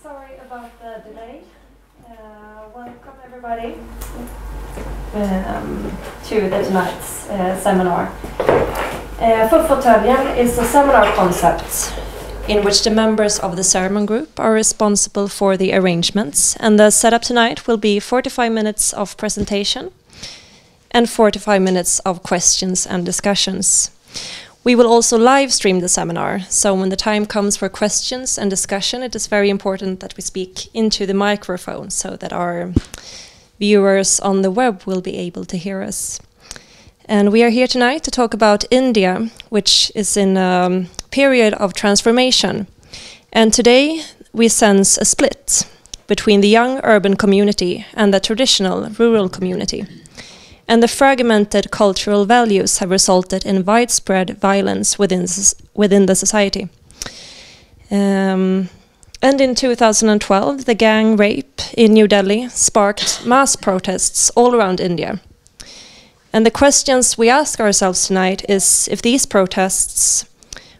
Sorry about the delay. Welcome everybody to tonight's seminar. Fotöljen is a seminar concept in which the members of the ceremony group are responsible for the arrangements, and the setup tonight will be 45 minutes of presentation and 45 minutes of questions and discussions. We will also live stream the seminar, so when the time comes for questions and discussion, it is very important that we speak into the microphone so that our viewers on the web will be able to hear us. And we are here tonight to talk about India, which is in a period of transformation. And today we sense a split between the young urban community and the traditional rural community. And the fragmented cultural values have resulted in widespread violence within the society. And in 2012, the gang rape in New Delhi sparked mass protests all around India. And the questions we ask ourselves tonight is if these protests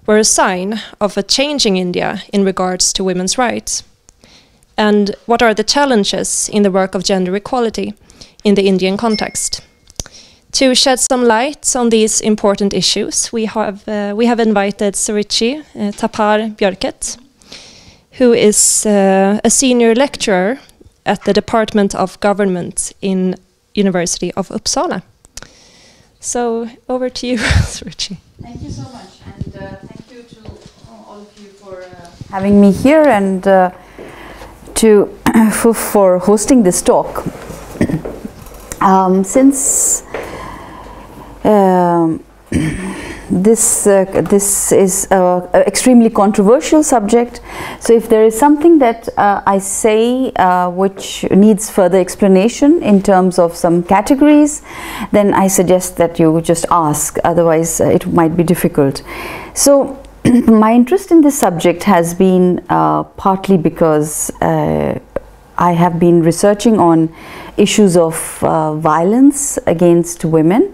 were a sign of a changing India in regards to women's rights. And what are the challenges in the work of gender equality in the Indian context? To shed some light on these important issues, we have invited Suruchi Thapar Björket, who is a senior lecturer at the Department of Government in University of Uppsala. So over to you, Suruchi. Thank you so much, and thank you to all of you for having me here and for hosting this talk. Since this is an extremely controversial subject, so if there is something that I say which needs further explanation in terms of some categories, then I suggest that you just ask, otherwise it might be difficult. So my interest in this subject has been partly because I have been researching on issues of violence against women,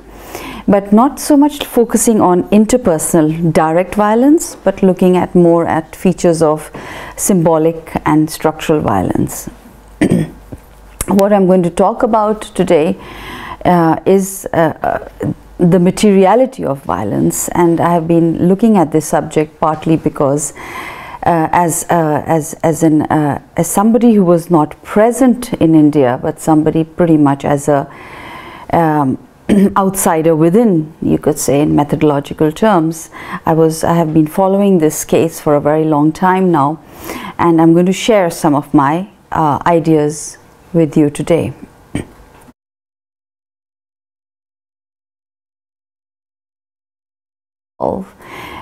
but not so much focusing on interpersonal direct violence, but looking at more at features of symbolic and structural violence. What I'm going to talk about today is the materiality of violence, and I have been looking at this subject partly because as somebody who was not present in India, but somebody pretty much as a outsider within, you could say, in methodological terms. I have been following this case for a very long time now, and I'm going to share some of my ideas with you today.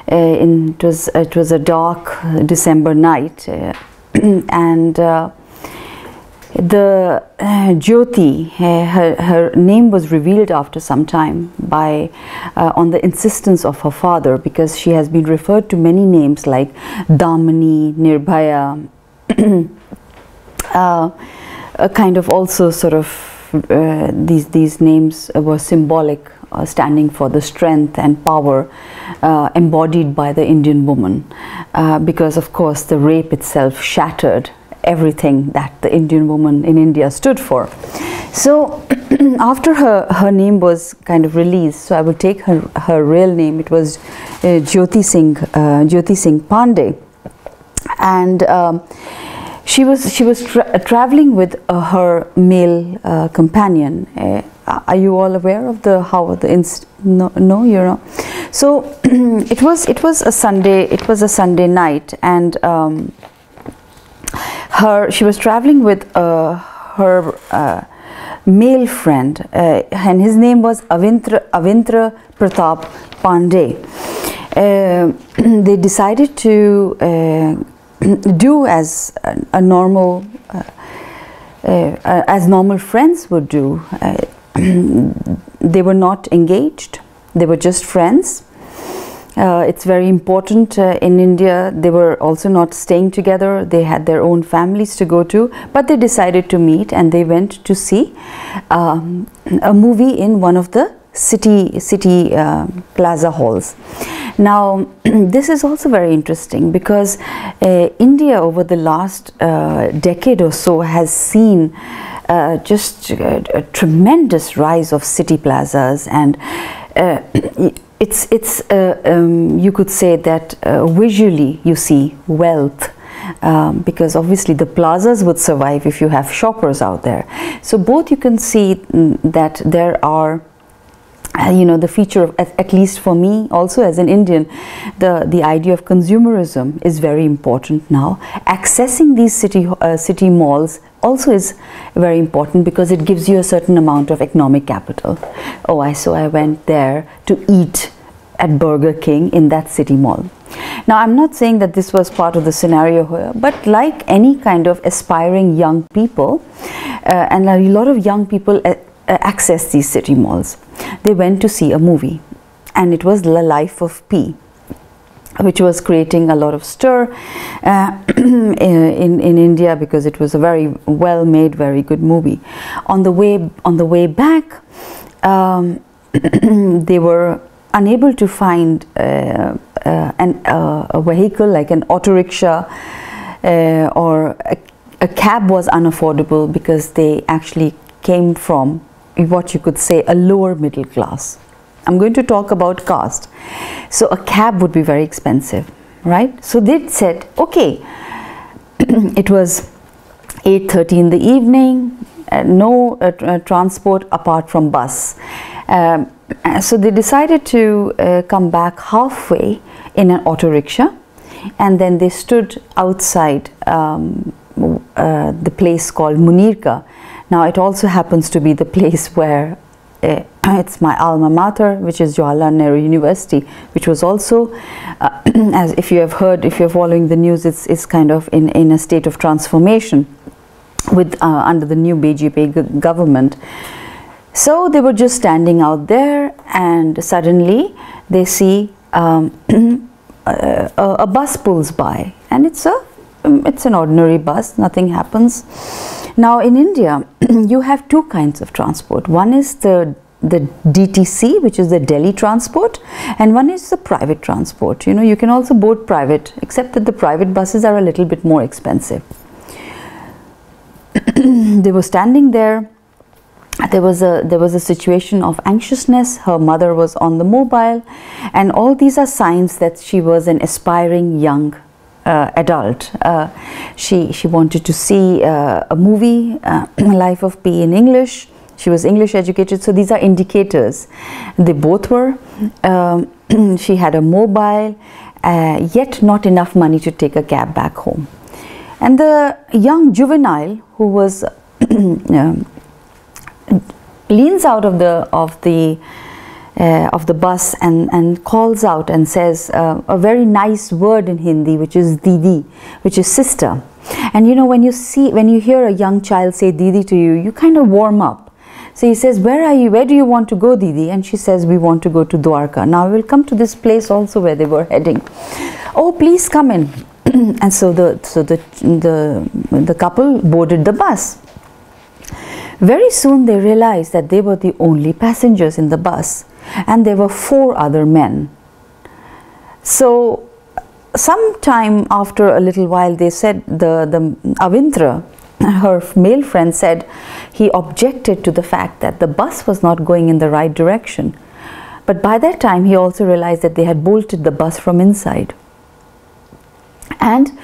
It was a dark December night, and the Jyoti, her name was revealed after some time by on the insistence of her father, because she has been referred to many names like Damani, Nirbhaya, a kind of also sort of these names were symbolic, standing for the strength and power embodied by the Indian woman, because of course the rape itself shattered everything that the Indian woman in India stood for. So after her name was kind of released, so I will take her real name. It was Jyoti Singh Pandey, and she was traveling with her male companion. Are you all aware of no, you know? So it was a Sunday night, and she was traveling with her male friend, and his name was Avindra Pratap Pandey. They decided to do as normal friends would do. They were not engaged, they were just friends. It's very important in India. They were also not staying together. They had their own families to go to, but they decided to meet, and they went to see a movie in one of the city plaza halls. Now, this is also very interesting because India over the last decade or so has seen just a tremendous rise of city plazas, and you could say that visually you see wealth, because obviously the plazas would survive if you have shoppers out there. So both you can see that there are the feature of, at least for me also as an Indian, the idea of consumerism is very important now. Accessing these city malls also is very important because it gives you a certain amount of economic capital. So I went there to eat at Burger King in that city mall. Now, I'm not saying that this was part of the scenario here, but like any kind of aspiring young people, and a lot of young people access these city malls. They went to see a movie, and it was The Life of Pi, which was creating a lot of stir in India because it was a very well made, very good movie. On the way back, they were unable to find a vehicle like an auto rickshaw, or a cab was unaffordable because they actually came from what you could say a lower middle class. I'm going to talk about caste. So a cab would be very expensive, right? So they said, okay, it was 8:30 in the evening, no transport apart from bus. So they decided to come back halfway in an auto rickshaw, and then they stood outside the place called Munirka. Now it also happens to be the place where it's my alma mater, which is Jawaharlal Nehru University, which was also, as if you have heard, if you're following the news, it's kind of in a state of transformation with under the new BJP government. So they were just standing out there, and suddenly they see a bus pulls by, and it's an ordinary bus, nothing happens. Now in India, you have two kinds of transport. One is the DTC, which is the Delhi transport, and one is the private transport. You can also board private, except that the private buses are a little bit more expensive. They were standing there. There was a situation of anxiousness. Her mother was on the mobile, and all these are signs that she was an aspiring young adult. She wanted to see a movie, Life of Pi, in English. She was English educated, so these are indicators. They both were. She had a mobile, yet not enough money to take a cab back home. And the young juvenile who was leans out of the bus and calls out and says a very nice word in Hindi, which is Didi, which is sister. And when you hear a young child say Didi to you, you kind of warm up. So he says, where are you? Where do you want to go, Didi? And she says, we want to go to Dwarka. Now we'll come to this place also where they were heading. Oh, please come in. And so the couple boarded the bus. Very soon they realized that they were the only passengers in the bus, and there were 4 other men. So sometime after a little while, they said, the Avintra, her male friend, said he objected to the fact that the bus was not going in the right direction. But by that time he also realized that they had bolted the bus from inside. And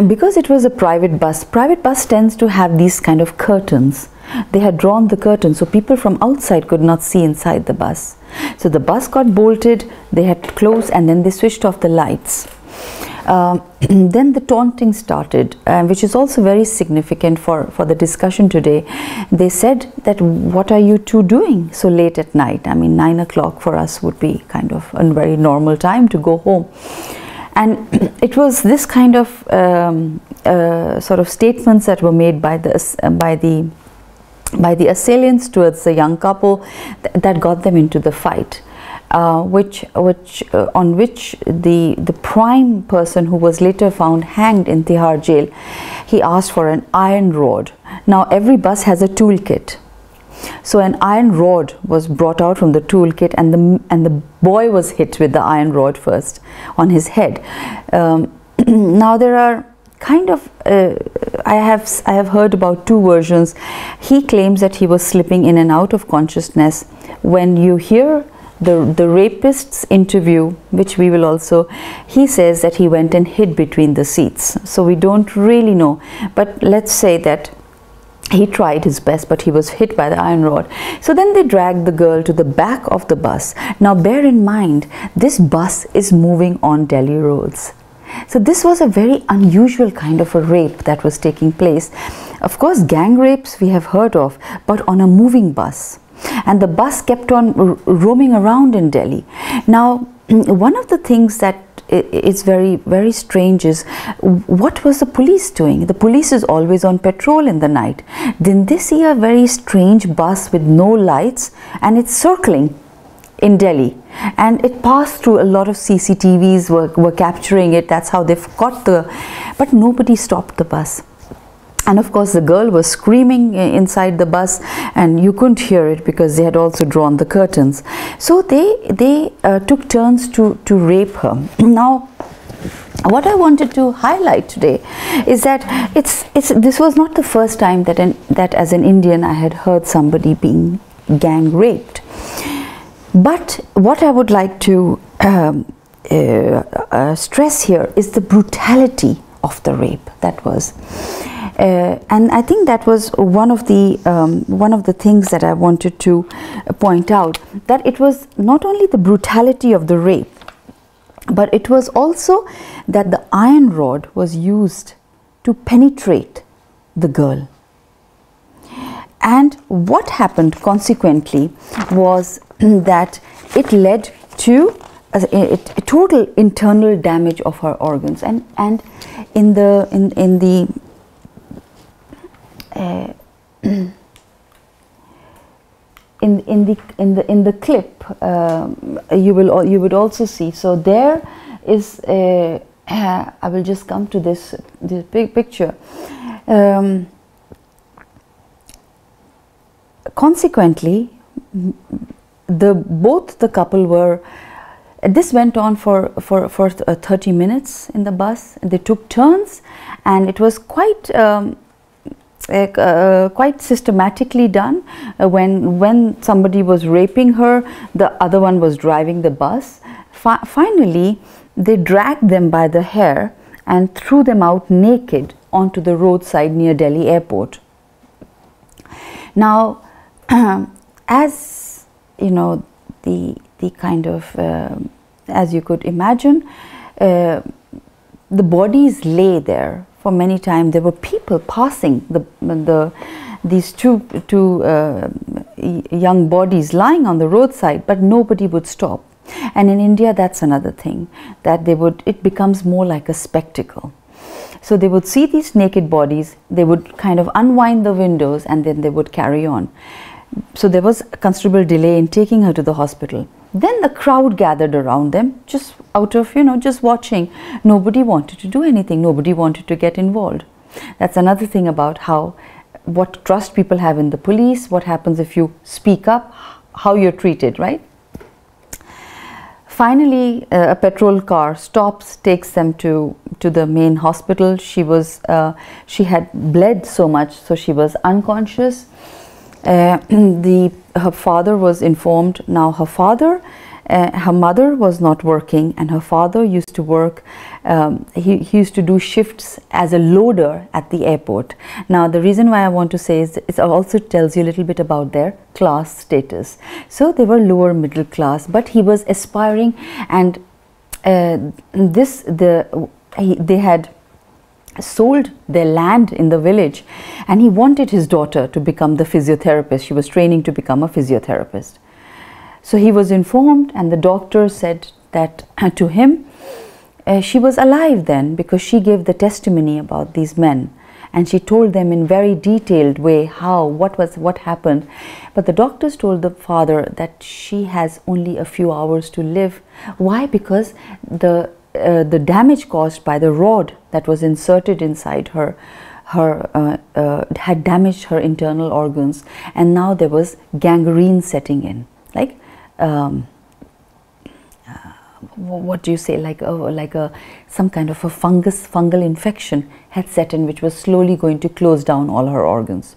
because it was a private bus tends to have these kind of curtains. They had drawn the curtain so people from outside could not see inside the bus. So the bus got bolted, they had closed, and then they switched off the lights. Then the taunting started, which is also very significant for the discussion today. They said that, what are you two doing so late at night? I mean, 9 o'clock for us would be kind of a very normal time to go home. And it was this kind of sort of statements that were made by the assailants towards the young couple that got them into the fight. On which the prime person, who was later found hanged in Tihar jail, he asked for an iron rod. Now every bus has a toolkit. So an iron rod was brought out from the toolkit, and the boy was hit with the iron rod first on his head. Now there are kind of I have heard about two versions. He claims that he was slipping in and out of consciousness. When you hear the rapist's interview, which we will also, he says that he went and hid between the seats. So we don't really know, but let's say that he tried his best, but he was hit by the iron rod. So then they dragged the girl to the back of the bus. Now bear in mind, this bus is moving on Delhi roads. So this was a very unusual kind of a rape that was taking place. Of course, gang rapes we have heard of, but on a moving bus. And the bus kept on roaming around in Delhi. Now, one of the things that is very, very strange is, what was the police doing? The police is always on patrol in the night. Didn't they see a very strange bus with no lights, and it's circling in Delhi? And it passed through, a lot of CCTVs were capturing it. That's how they've got but nobody stopped the bus. And of course the girl was screaming inside the bus, and you couldn't hear it because they had also drawn the curtains. So they took turns to rape her. Now, what I wanted to highlight today is that this was not the first time that as an Indian I had heard somebody being gang raped. But what I would like to stress here is the brutality of the rape that was. And I think that was one of the things that I wanted to point out, that it was not only the brutality of the rape, but it was also that the iron rod was used to penetrate the girl. And what happened consequently was that it led to a total internal damage of her organs. And in the clip, you would also see. So there is I will just come to this big picture. Consequently, both the couple were. This went on for 30 minutes in the bus. They took turns, and it was quite systematically done. When somebody was raping her, the other one was driving the bus. Finally, they dragged them by the hair and threw them out naked onto the roadside near Delhi airport. Now, as you know, the kind of as you could imagine, the bodies lay there for many times. There were people passing these two young bodies lying on the roadside, but nobody would stop. And in India, that's another thing, that it becomes more like a spectacle. So they would see these naked bodies, they would kind of unwind the windows, and then they would carry on. So there was a considerable delay in taking her to the hospital. Then the crowd gathered around them, just out of, just watching. Nobody wanted to do anything. Nobody wanted to get involved. That's another thing about what trust people have in the police, what happens if you speak up, how you're treated, right? Finally, a patrol car stops, takes them to the main hospital. She had bled so much, so she was unconscious. Her father was informed. Now her mother was not working, and her father used to work. He used to do shifts as a loader at the airport. Now the reason why I want to say is it also tells you a little bit about their class status. So they were lower middle class, but he was aspiring, and they had sold their land in the village, and he wanted his daughter to become the physiotherapist. She was training to become a physiotherapist. So he was informed, and the doctor said that to him, she was alive then, because she gave the testimony about these men, and she told them in very detailed way what happened. But the doctors told the father that she has only a few hours to live. Why? Because the damage caused by the rod that was inserted inside her had damaged her internal organs, and now there was gangrene setting in, like what do you say, like some kind of a fungal infection had set in, which was slowly going to close down all her organs.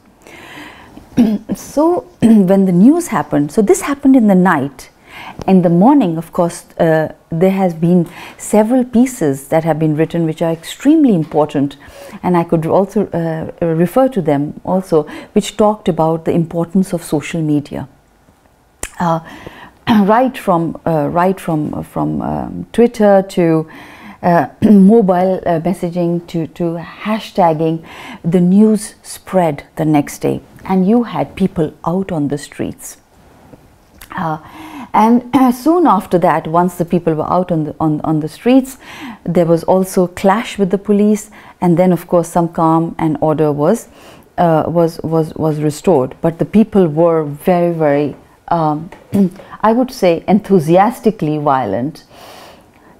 So when the news happened, so this happened in the night. In the morning, of course, there has been several pieces that have been written which are extremely important, and I could also refer to them also, which talked about the importance of social media. Right from Twitter to mobile messaging to hashtagging, the news spread the next day, and you had people out on the streets. And soon after that, once the people were out on the streets, there was also a clash with the police, and then of course some calm and order was restored. But the people were very, very I would say enthusiastically violent.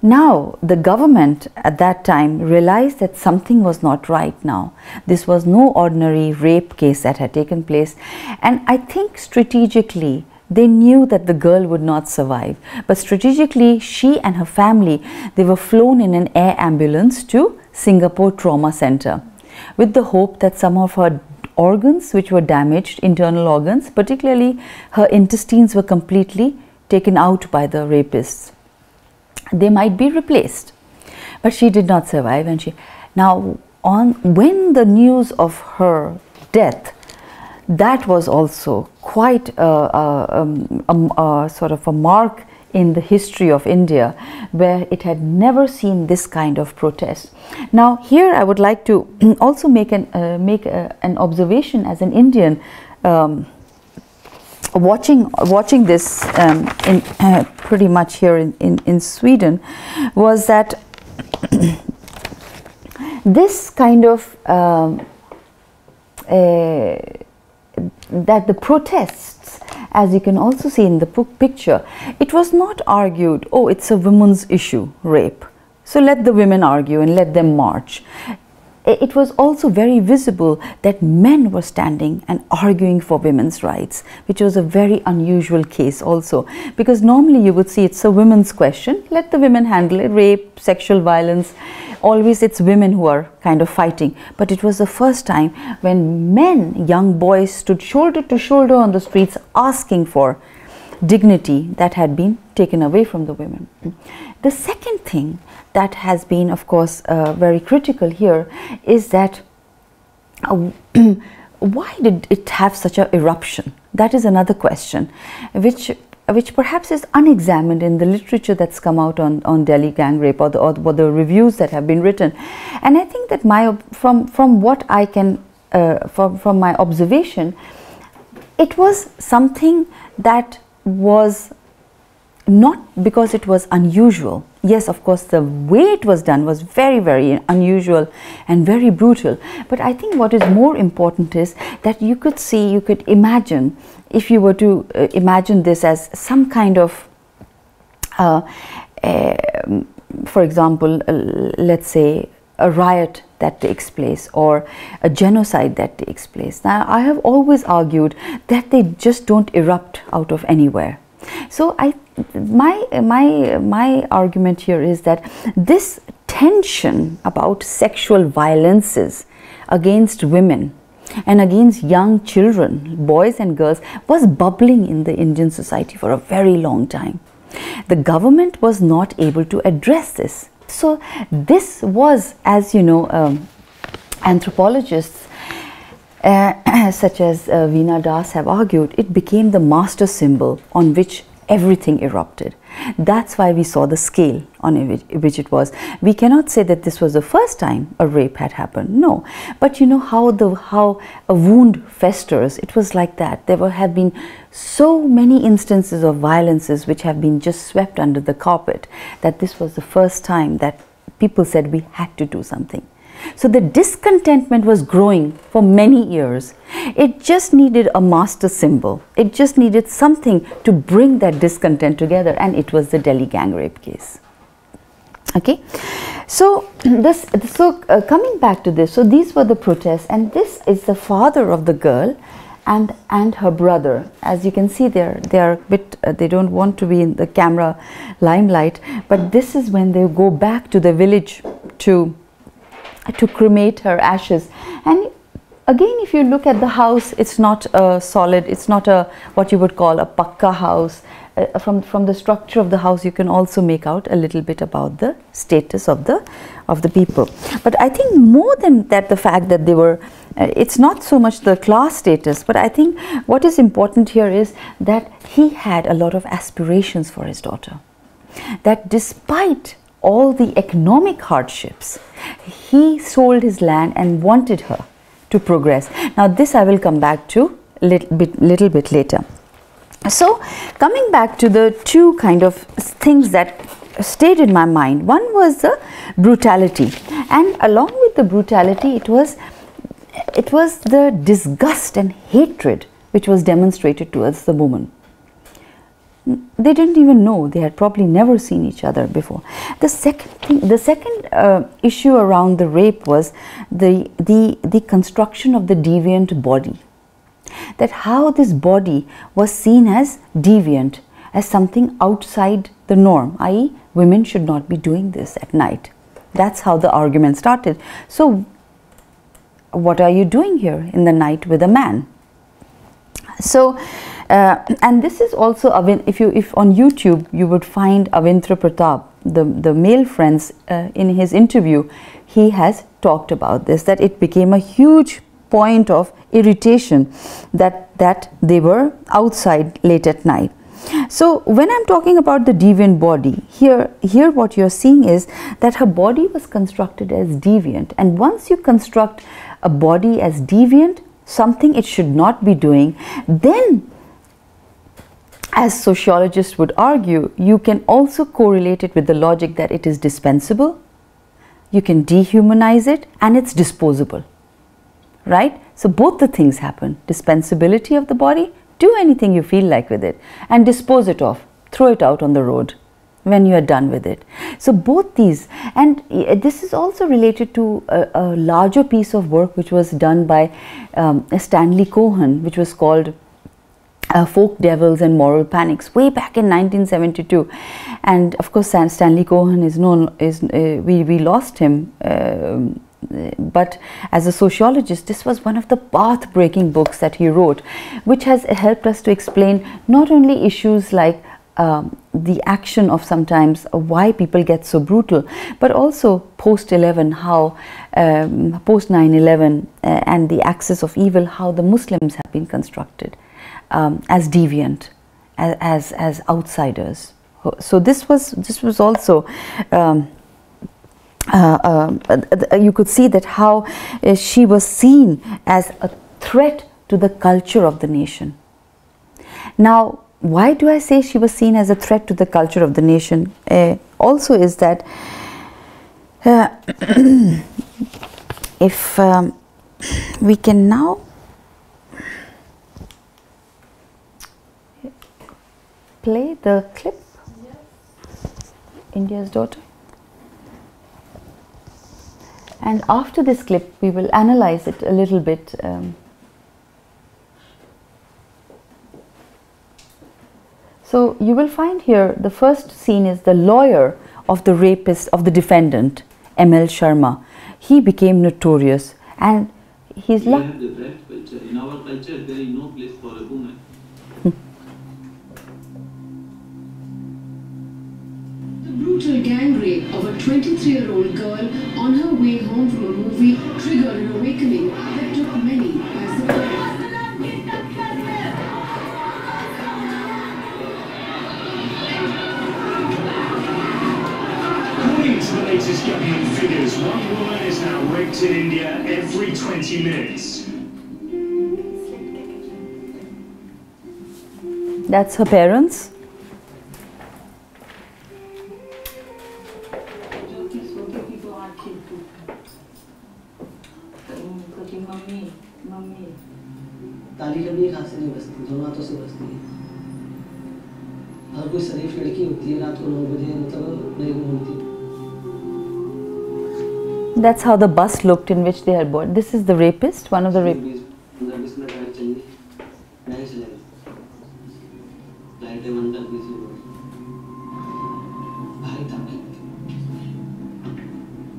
Now the government at that time realized that something was not right now. This was no ordinary rape case that had taken place, and I think strategically they knew that the girl would not survive, but strategically she and her family, they were flown in an air ambulance to Singapore Trauma Center with the hope that some of her organs which were damaged, internal organs, particularly her intestines, were completely taken out by the rapists. They might be replaced, but she did not survive. And when the news of her death, that was also quite a sort of a mark in the history of India, where it had never seen this kind of protest. Now here I would like to also make an observation as an Indian, watching this pretty much here in Sweden, was that this kind of that the protests, as you can also see in the picture, it was not argued, oh, it's a women's issue, rape, so let the women argue and let them march. It was also very visible that men were standing and arguing for women's rights, which was a very unusual case also, because normally you would see it's a women's question, let the women handle it, rape, sexual violence, always it's women who are kind of fighting. But it was the first time when men, young boys, stood shoulder to shoulder on the streets asking for dignity that had been taken away from the women. The second thing that has been, of course, very critical here is that why did it have such an eruption? That is another question, which perhaps is unexamined in the literature that's come out on Delhi gang rape, or the reviews that have been written. And I think that from what I can, from my observation, it was something that was not because it was unusual. Yes, of course, the way it was done was very, very unusual and very brutal. But I think what is more important is that you could see, you could imagine, if you were to imagine this as some kind of, for example, let's say a riot that takes place or a genocide that takes place. Now, I have always argued that they just don't erupt out of anywhere. So my argument here is that this tension about sexual violences against women and against young children, boys and girls, was bubbling in the Indian society for a very long time. The government was not able to address this. So this was, as you know, anthropologists such as Veena Das have argued, it became the master symbol on which everything erupted. That's why we saw the scale on which it was. We cannot say that this was the first time a rape had happened, no. But you know how a wound festers, it was like that. There have been so many instances of violences which have been just swept under the carpet, that this was the first time that people said we had to do something. So the discontentment was growing for many years. It just needed a master symbol. It just needed something to bring that discontent together, and it was the Delhi gang rape case. Okay, so coming back to this, so these were the protests, and this is the father of the girl and her brother. As you can see, they are a bit they don't want to be in the camera limelight, but this is when they go back to the village to cremate her ashes. And again, if you look at the house, it's not a solid, it's not a what you would call a pakka house. From the structure of the house, you can also make out a little bit about the status of the people. But I think more than that, the fact that they were, it's not so much the class status, but I think what is important here is that he had a lot of aspirations for his daughter. That despite all the economic hardships, he sold his land and wanted her to progress. Now this I will come back to little bit later. So coming back to the two kind of things that stayed in my mind, one was the brutality, and along with the brutality, it was the disgust and hatred which was demonstrated towards the woman. They didn't even know, they had probably never seen each other before. The second issue around the rape was the construction of the deviant body. That how this body was seen as deviant, as something outside the norm, i.e. women should not be doing this at night. That's how the argument started. So what are you doing here in the night with a man? So and this is also, if on YouTube you would find Avindra Pratap, the male friends, in his interview, he has talked about this, that it became a huge point of irritation that they were outside late at night. So when I'm talking about the deviant body, here what you're seeing is that her body was constructed as deviant, and once you construct a body as deviant, something it should not be doing, then, as sociologists would argue, you can also correlate it with the logic that it is dispensable, you can dehumanize it, and it's disposable. Right? So both the things happen. Dispensability of the body, do anything you feel like with it, and dispose it off, throw it out on the road when you are done with it. So both these, and this is also related to a larger piece of work which was done by Stanley Cohen, which was called Folk Devils and Moral Panics, way back in 1972. And of course Stanley Cohen is known, we lost him, but as a sociologist, this was one of the path-breaking books that he wrote, which has helped us to explain not only issues like the action of sometimes why people get so brutal, but also post-11, how post 9/11 and the axis of evil, how the Muslims have been constructed as deviant, as outsiders. So this was also you could see that how she was seen as a threat to the culture of the nation. Now, why do I say she was seen as a threat to the culture of the nation? Also is that if we can now play the clip, India's Daughter. And after this clip, we will analyze it a little bit. So you will find here the first scene is the lawyer of the rapist, of the defendant, M.L. Sharma. He became notorious, and he's we have the threat, but in our culture there is no place for a woman. The brutal gang rape of a 23-year-old girl on her way home from a movie triggered an awakening that took many by surprise. According to the latest government figures, one woman is now raped in India every 20 minutes. That's her parents. ताली जब एक हाथ से नहीं बजती, दोनों हाथों से बजती है। अगर कोई शरीफ लड़की होती है रात को 9 बजे मतलब नहीं घूमती, That's how the bus looked in which they had bought. This is the rapist, one of the rapists. 15-20 minute गाड़ी चली, नहीं चलेगी, लाइटें बंद कर दी थी, भारी धमकी दी।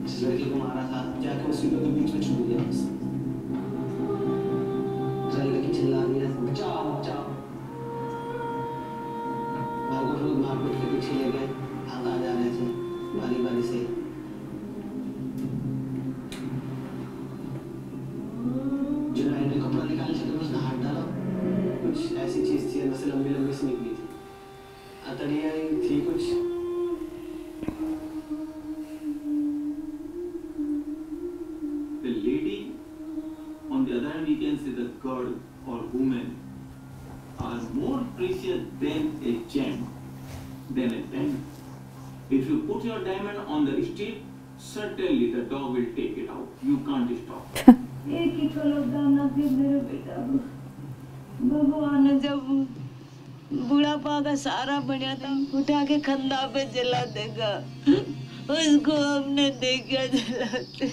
जिस लड़की को मारा था, जाके उस सीटों के बीच में छुप गया बस। सारी लड़की चिल्ला रही है, बचाओ बचाओ। भाई को रोज मारपीट के पीछे ले गए, हाथ आ जा रहे थे, बारी बारी से। जिन्होंने कपड़ा निकालने से उसने हाथ डाला, कुछ ऐसी चीज थी अंदर से लंबी लंबी सी निकली थी, अतड़ियाँ थी कुछ। The lady, on the other hand, we can say the girl or woman are more precious than a gem, than a diamond. If you put your diamond on the street, certainly the dog will take it out. You can't stop. एक ही कलो दाना दे मेरे बेटा को। भगवान ने जब बुढ़ापा का सारा बनया था, उठा के खंदा पे जला देगा, उसको हमने देखा जलाते।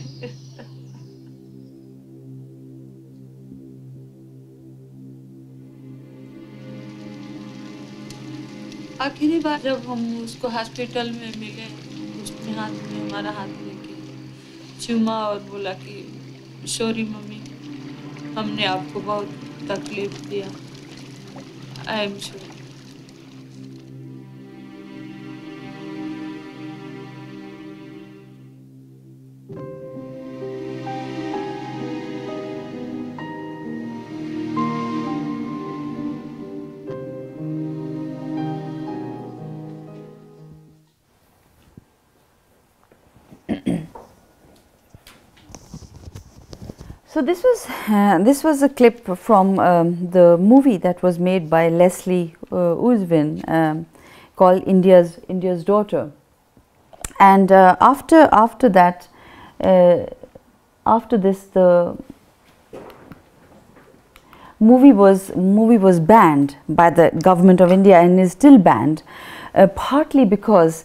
आखिरी बार जब हम उसको हॉस्पिटल में मिले, उसने हाथ में हमारा हाथ लेके चूमा और बोला कि सॉरी मम्मी, हमने आपको बहुत तकलीफ दिया, I am sorry. So this was a clip from the movie that was made by Leslie Uswin called India's Daughter, and after that, after this, the movie was banned by the government of India and is still banned, partly because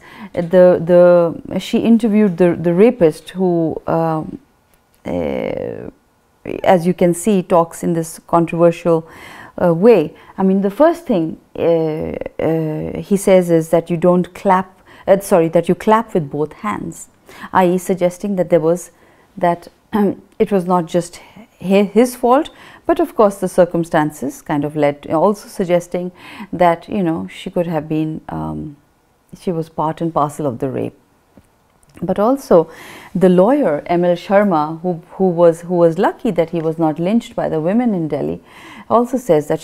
she interviewed the rapist who. As you can see, talks in this controversial way. I mean, the first thing he says is that you don't clap, that you clap with both hands, i.e. suggesting that it was not just his fault, but of course the circumstances kind of led, also suggesting that, you know, she could have been, she was part and parcel of the rape. But also the lawyer M.L. Sharma, who was lucky that he was not lynched by the women in Delhi, also says that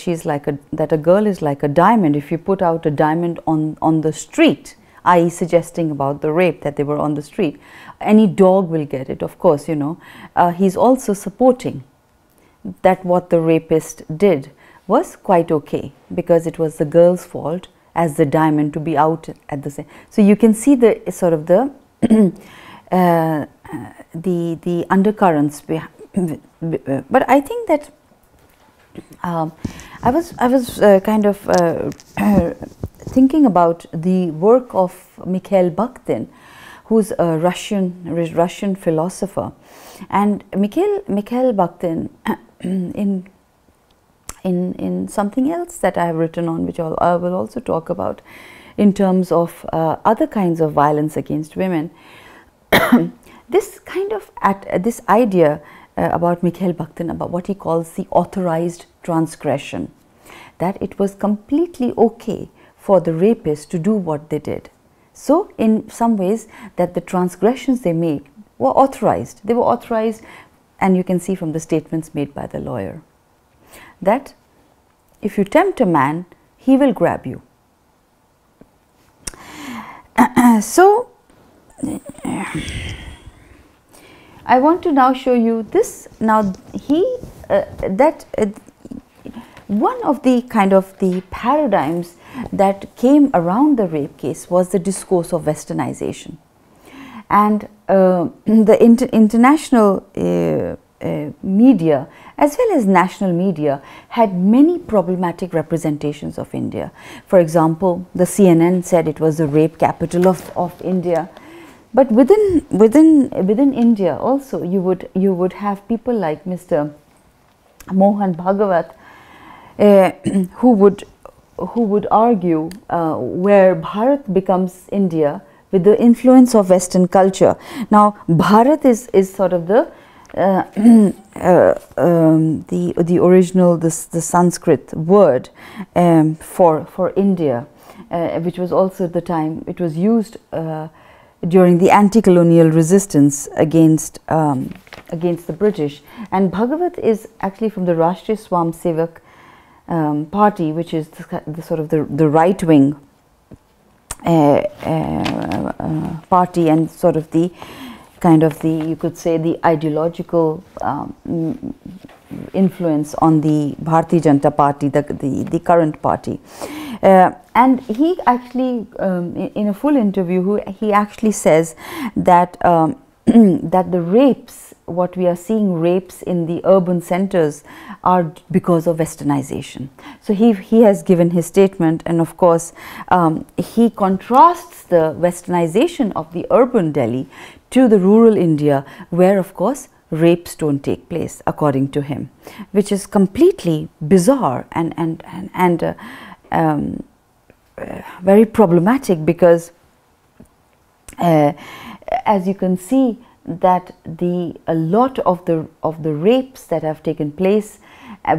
that a girl is like a diamond. If you put out a diamond on the street, i.e. suggesting about the rape, that they were on the street, any dog will get it. Of course, you know, he's also supporting that what the rapist did was quite okay, because it was the girl's fault as the diamond to be out at the same. So you can see the sort of the the undercurrents but I think that I was kind of thinking about the work of Mikhail Bakhtin, who's a Russian philosopher, and Mikhail Bakhtin in something else that I have written on, which I will also talk about, in terms of other kinds of violence against women. This kind of this idea about Mikhail Bakhtin, about what he calls the authorized transgression, that it was completely okay for the rapist to do what they did. So in some ways that the transgressions they made were authorized. They were authorized, and you can see from the statements made by the lawyer that if you tempt a man, he will grab you. So I want to now show you this. Now one of the kind of the paradigms that came around the rape case was the discourse of westernization, and the international media as well as national media had many problematic representations of India. For example, the CNN said it was the rape capital of India. But within India also, you would have people like Mr. Mohan Bhagavat, who would argue where Bharat becomes India with the influence of Western culture. Now, Bharat is sort of the original, the Sanskrit word for India, which was also at the time it was used during the anti-colonial resistance against the British. And Bhagavat is actually from the Rashtriya Swamsevak party, which is the sort of the right-wing party, and sort of the kind of the, you could say, the ideological influence on the Bharatiya Janata Party, the current party. And he actually, in a full interview, he actually says that that the rapes, what we are seeing rapes in the urban centers, are because of westernization. So he has given his statement, and of course he contrasts the westernization of the urban Delhi to the rural India, where of course rapes don't take place, according to him, which is completely bizarre and very problematic, because as you can see that a lot of the rapes that have taken place,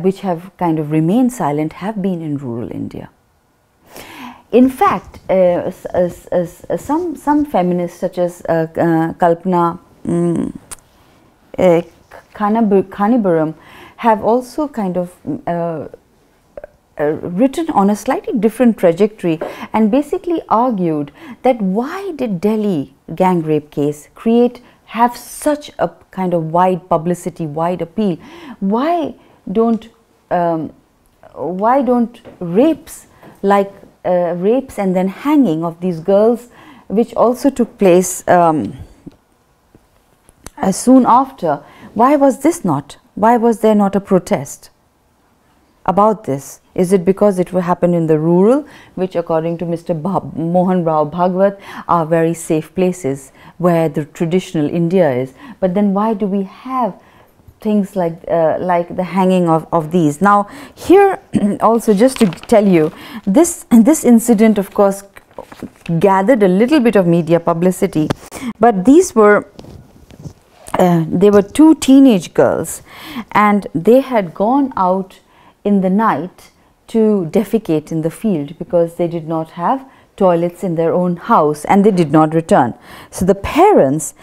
which have kind of remained silent, have been in rural India. In fact, some feminists such as Kalpana Kanibaram have also kind of written on a slightly different trajectory, and basically argued that why did Delhi gang rape case have such a kind of wide publicity, wide appeal? Why don't rapes like rapes and then hanging of these girls, which also took place soon after, why was there not a protest about this? Is it because it will happen in the rural, which according to Mr. Mohan Rao Bhagavat are very safe places where the traditional India is? But then why do we have things like the hanging of these? Now here also, just to tell you, this incident of course gathered a little bit of media publicity, but these were they were two teenage girls, and they had gone out in the night to defecate in the field because they did not have toilets in their own house, and they did not return. So the parents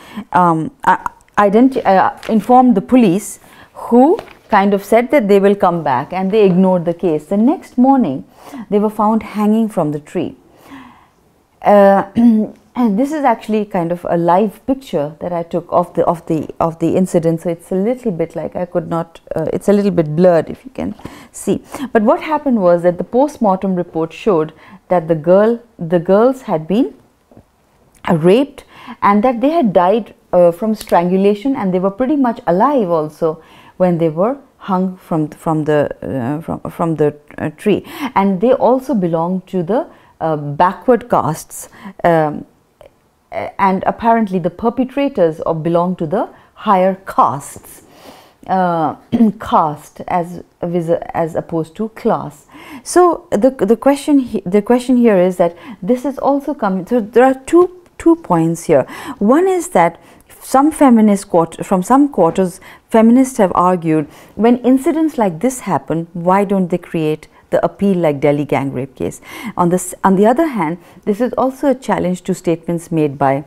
informed the police, who kind of said that they will come back, and they ignored the case. The next morning they were found hanging from the tree. And this is actually kind of a live picture that I took of the incident, so it's a little bit like I could not, it's a little bit blurred if you can see. But what happened was that the post-mortem report showed that the girls had been raped, and that they had died from strangulation, and they were pretty much alive also when they were hung from the tree. And they also belonged to the backward castes, and apparently the perpetrators belong to the higher castes, caste as opposed to class. So the question here is that this is also coming. So there are two points here. One is that some from some quarters, feminists have argued, when incidents like this happen, why don't they create the appeal like Delhi gang rape case? On the other hand, this is also a challenge to statements made by,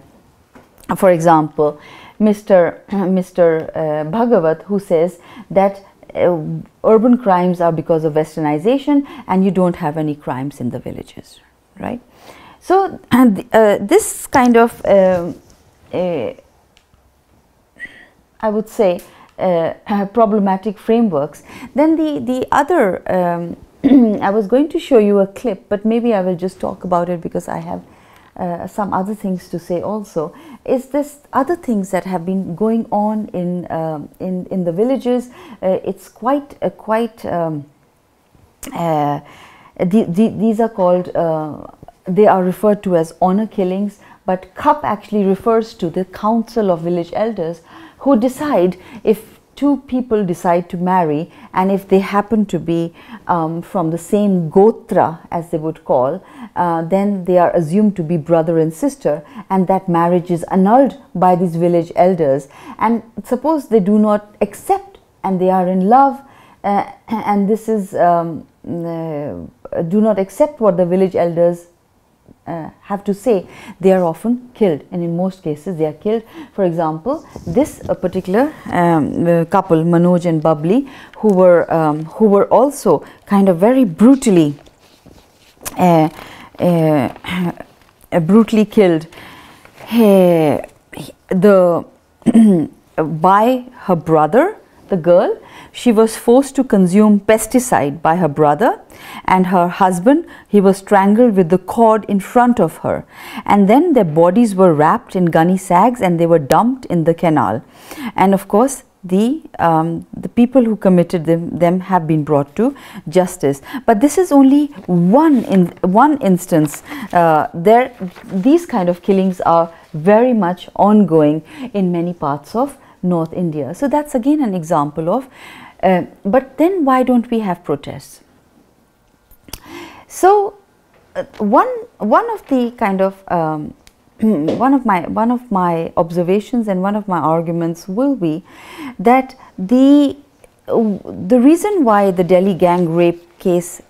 for example, Mr. Bhagavat, who says that urban crimes are because of westernization, and you don't have any crimes in the villages, right? So this kind of I would say problematic frameworks. Then the other I was going to show you a clip, but maybe I will just talk about it because I have some other things to say also. Is this other things that have been going on in the villages? It's these are called they are referred to as honor killings, but Kap actually refers to the council of village elders who decide if two people decide to marry, and if they happen to be from the same gotra, as they would call, then they are assumed to be brother and sister, and that marriage is annulled by these village elders. And suppose they do not accept and they are in love, and this is do not accept what the village elders have to say, they are often killed, and in most cases they are killed. For example, this particular couple, Manoj and Babli, who were also kind of very brutally brutally killed by her brother, the girl. She was forced to consume pesticide by her brother, and her husband, he was strangled with the cord in front of her, and then their bodies were wrapped in gunny sacks and they were dumped in the canal. And of course the people who committed them have been brought to justice. But this is only one instance. These kind of killings are very much ongoing in many parts of North India. So that's again an example of, but then why don't we have protests? So one of the kind of one of my observations and one of my arguments will be that the reason why the Delhi gang rape case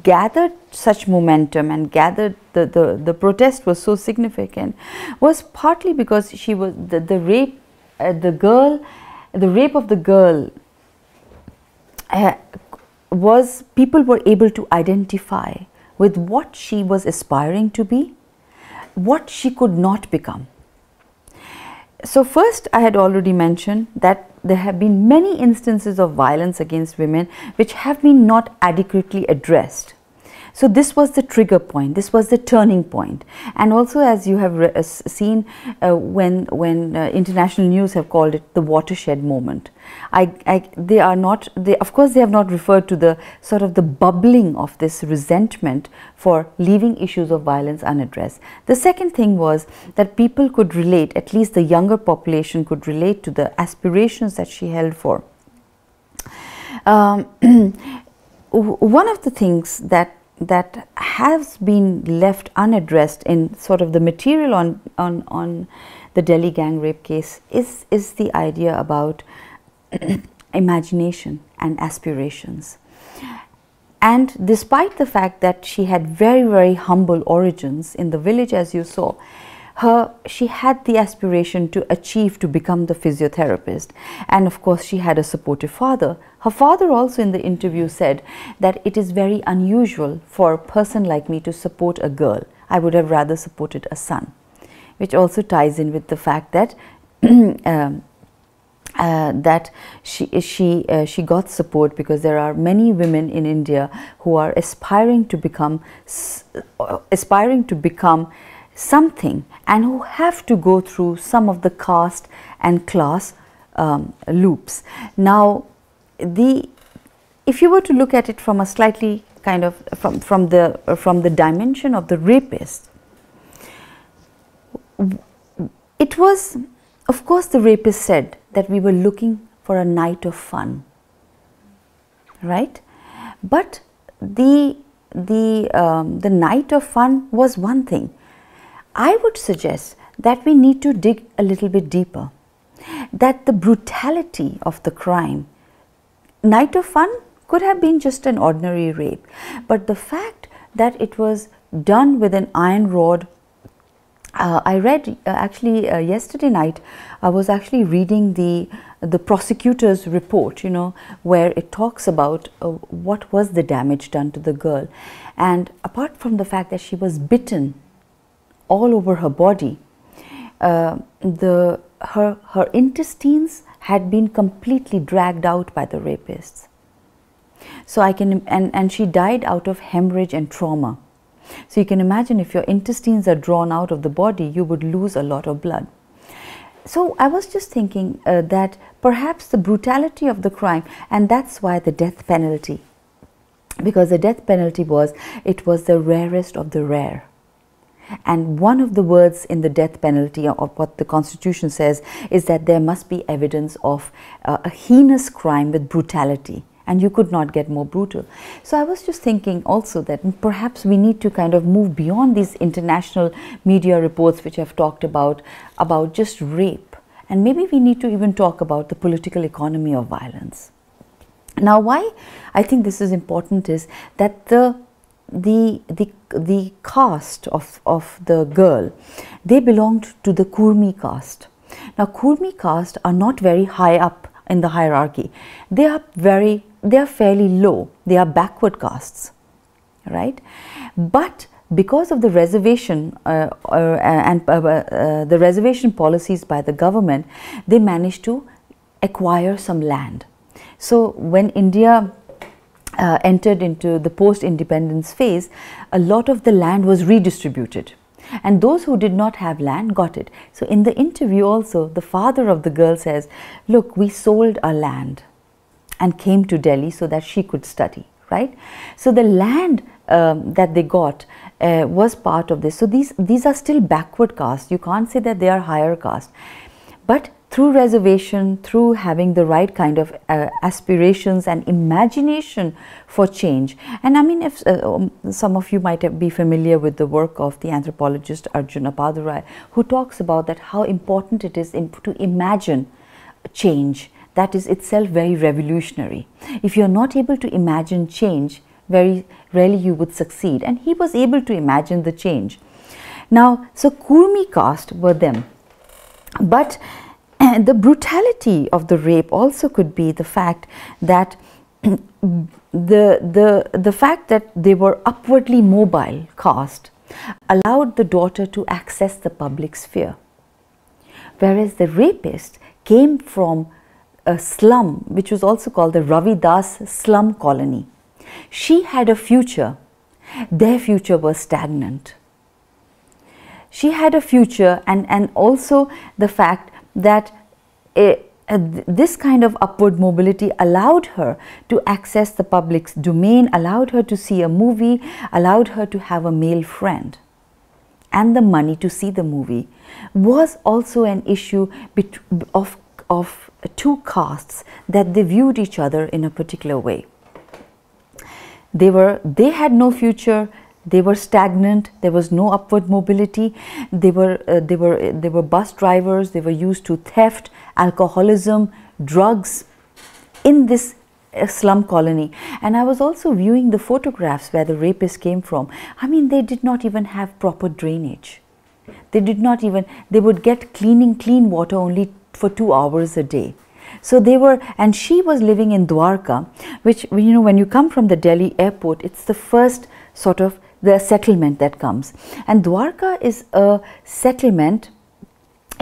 gathered such momentum and gathered the protest was so significant was partly because she was the rape of the girl was, people were able to identify with what she was aspiring to be, what she could not become. So first, I had already mentioned that there have been many instances of violence against women which have been not adequately addressed. So this was the trigger point, this was the turning point. And also, as you have seen when international news have called it the watershed moment. They of course they have not referred to the sort of the bubbling of this resentment for leaving issues of violence unaddressed. The second thing was that people could relate, at least the younger population could relate to the aspirations that she held for. One of the things that has been left unaddressed in sort of the material on the Delhi gang rape case is the idea about imagination and aspirations. And despite the fact that she had very, very humble origins in the village, as you saw, she had the aspiration to achieve, to become the physiotherapist. And of course, she had a supportive father. Her father also in the interview said that it is very unusual for a person like me to support a girl. I would have rather supported a son, which also ties in with the fact that that she got support, because there are many women in India who are aspiring to become something, and who have to go through some of the caste and class loops. Now, if you were to look at it from a slightly kind of from the dimension of the rapist, it was, of course, the rapist said that we were looking for a night of fun, right? But the night of fun was one thing. I would suggest that we need to dig a little bit deeper, that the brutality of the crime, night of fun could have been just an ordinary rape, but the fact that it was done with an iron rod. I read actually yesterday night, I was actually reading the prosecutor's report, you know, where it talks about what was the damage done to the girl. And apart from the fact that she was bitten all over her body, her intestines had been completely dragged out by the rapists. So and she died out of hemorrhage and trauma. So you can imagine, if your intestines are drawn out of the body, you would lose a lot of blood. So I was just thinking that perhaps the brutality of the crime, and that's why the death penalty, because the death penalty was the rarest of the rare. And one of the words in the death penalty, of what the Constitution says, is that there must be evidence of a heinous crime with brutality, and you could not get more brutal. So I was just thinking also that perhaps we need to kind of move beyond these international media reports which have talked about just rape, and maybe we need to even talk about the political economy of violence. Now, why I think this is important is that the caste of the girl, they belonged to the Kurmi caste. Now, Kurmi caste are not very high up in the hierarchy. They are fairly low. They are backward castes, right? But because of the reservation the reservation policies by the government, they managed to acquire some land. So when India entered into the post-independence phase, a lot of the land was redistributed, and those who did not have land got it. So in the interview also, the father of the girl says, look, we sold our land and came to Delhi so that she could study, right? So the land that they got was part of this. So these are still backward castes. You can't say that they are higher caste, but through reservation, through having the right kind of aspirations and imagination for change. And I mean, if some of you might be familiar with the work of the anthropologist Arjuna Padurai, who talks about that how important it is to imagine change. That is itself very revolutionary. If you are not able to imagine change, very rarely you would succeed. And he was able to imagine the change. Now, so Kurmi caste were them. But the brutality of the rape also could be the fact that the fact that they were upwardly mobile caste allowed the daughter to access the public sphere, whereas the rapist came from a slum which was also called the Ravidas slum colony. She had a future. Their future was stagnant. She had a future, and also the fact that this kind of upward mobility allowed her to access the public's domain, allowed her to see a movie, allowed her to have a male friend. And the money to see the movie was also an issue of two castes, that they viewed each other in a particular way. They had no future. They were stagnant. There was no upward mobility. They were bus drivers. They were used to theft, alcoholism, drugs in this slum colony. And I was also viewing the photographs where the rapists came from. I mean, they did not even have proper drainage. They would get clean water only for 2 hours a day. So they were, and she was living in Dwarka, which, you know, when you come from the Delhi airport, it's the first sort of the settlement that comes. And Dwarka is a settlement.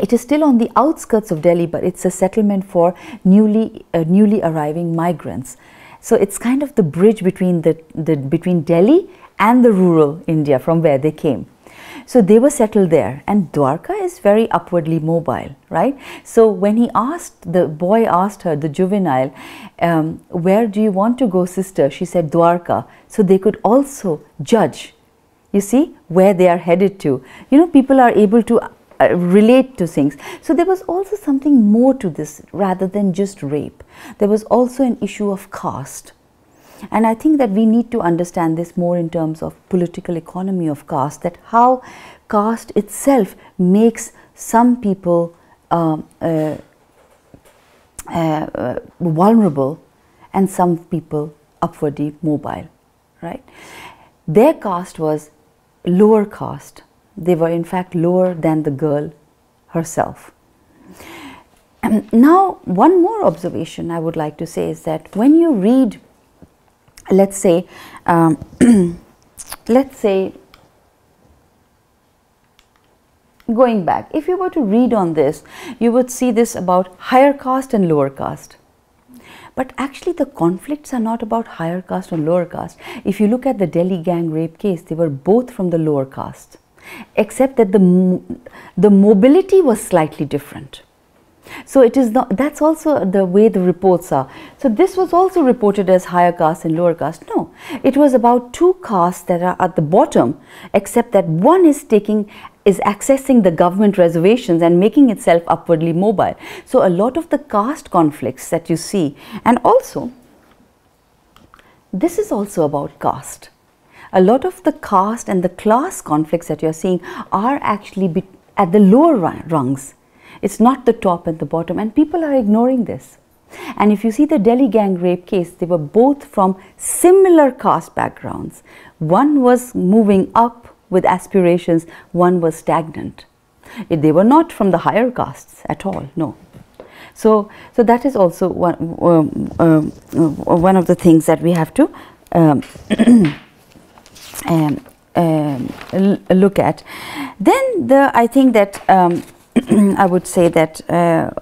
It is still on the outskirts of Delhi, but it's a settlement for newly arriving migrants. So it's kind of the bridge between between Delhi and the rural India from where they came. So they were settled there, and Dwarka is very upwardly mobile, right? So when the boy asked her, the juvenile, where do you want to go, sister? She said Dwarka. So they could also judge, you see, where they are headed to. You know, people are able to relate to things. So there was also something more to this rather than just rape. There was also an issue of caste. And I think that we need to understand this more in terms of political economy of caste, that how caste itself makes some people vulnerable and some people upwardly mobile, right? Their caste was lower caste. They were in fact lower than the girl herself. And now, one more observation I would like to say is that when you read, let's say, going back, if you were to read on this, you would see this about higher caste and lower caste. But actually the conflicts are not about higher caste or lower caste. If you look at the Delhi gang rape case, they were both from the lower caste, except that the mobility was slightly different. So it is not, that's also the way the reports are. So this was also reported as higher caste and lower caste. No, it was about two castes that are at the bottom, except that one is accessing the government reservations and making itself upwardly mobile. So a lot of the caste conflicts that you see, and also this is also about caste. A lot of the caste and the class conflicts that you're seeing are actually at the lower rungs. It's not the top and the bottom, and people are ignoring this. And if you see the Delhi gang rape case, they were both from similar caste backgrounds. One was moving up with aspirations, one was stagnant. They were not from the higher castes at all, no. So that is also one of the things that we have to look at. Then I think that I would say that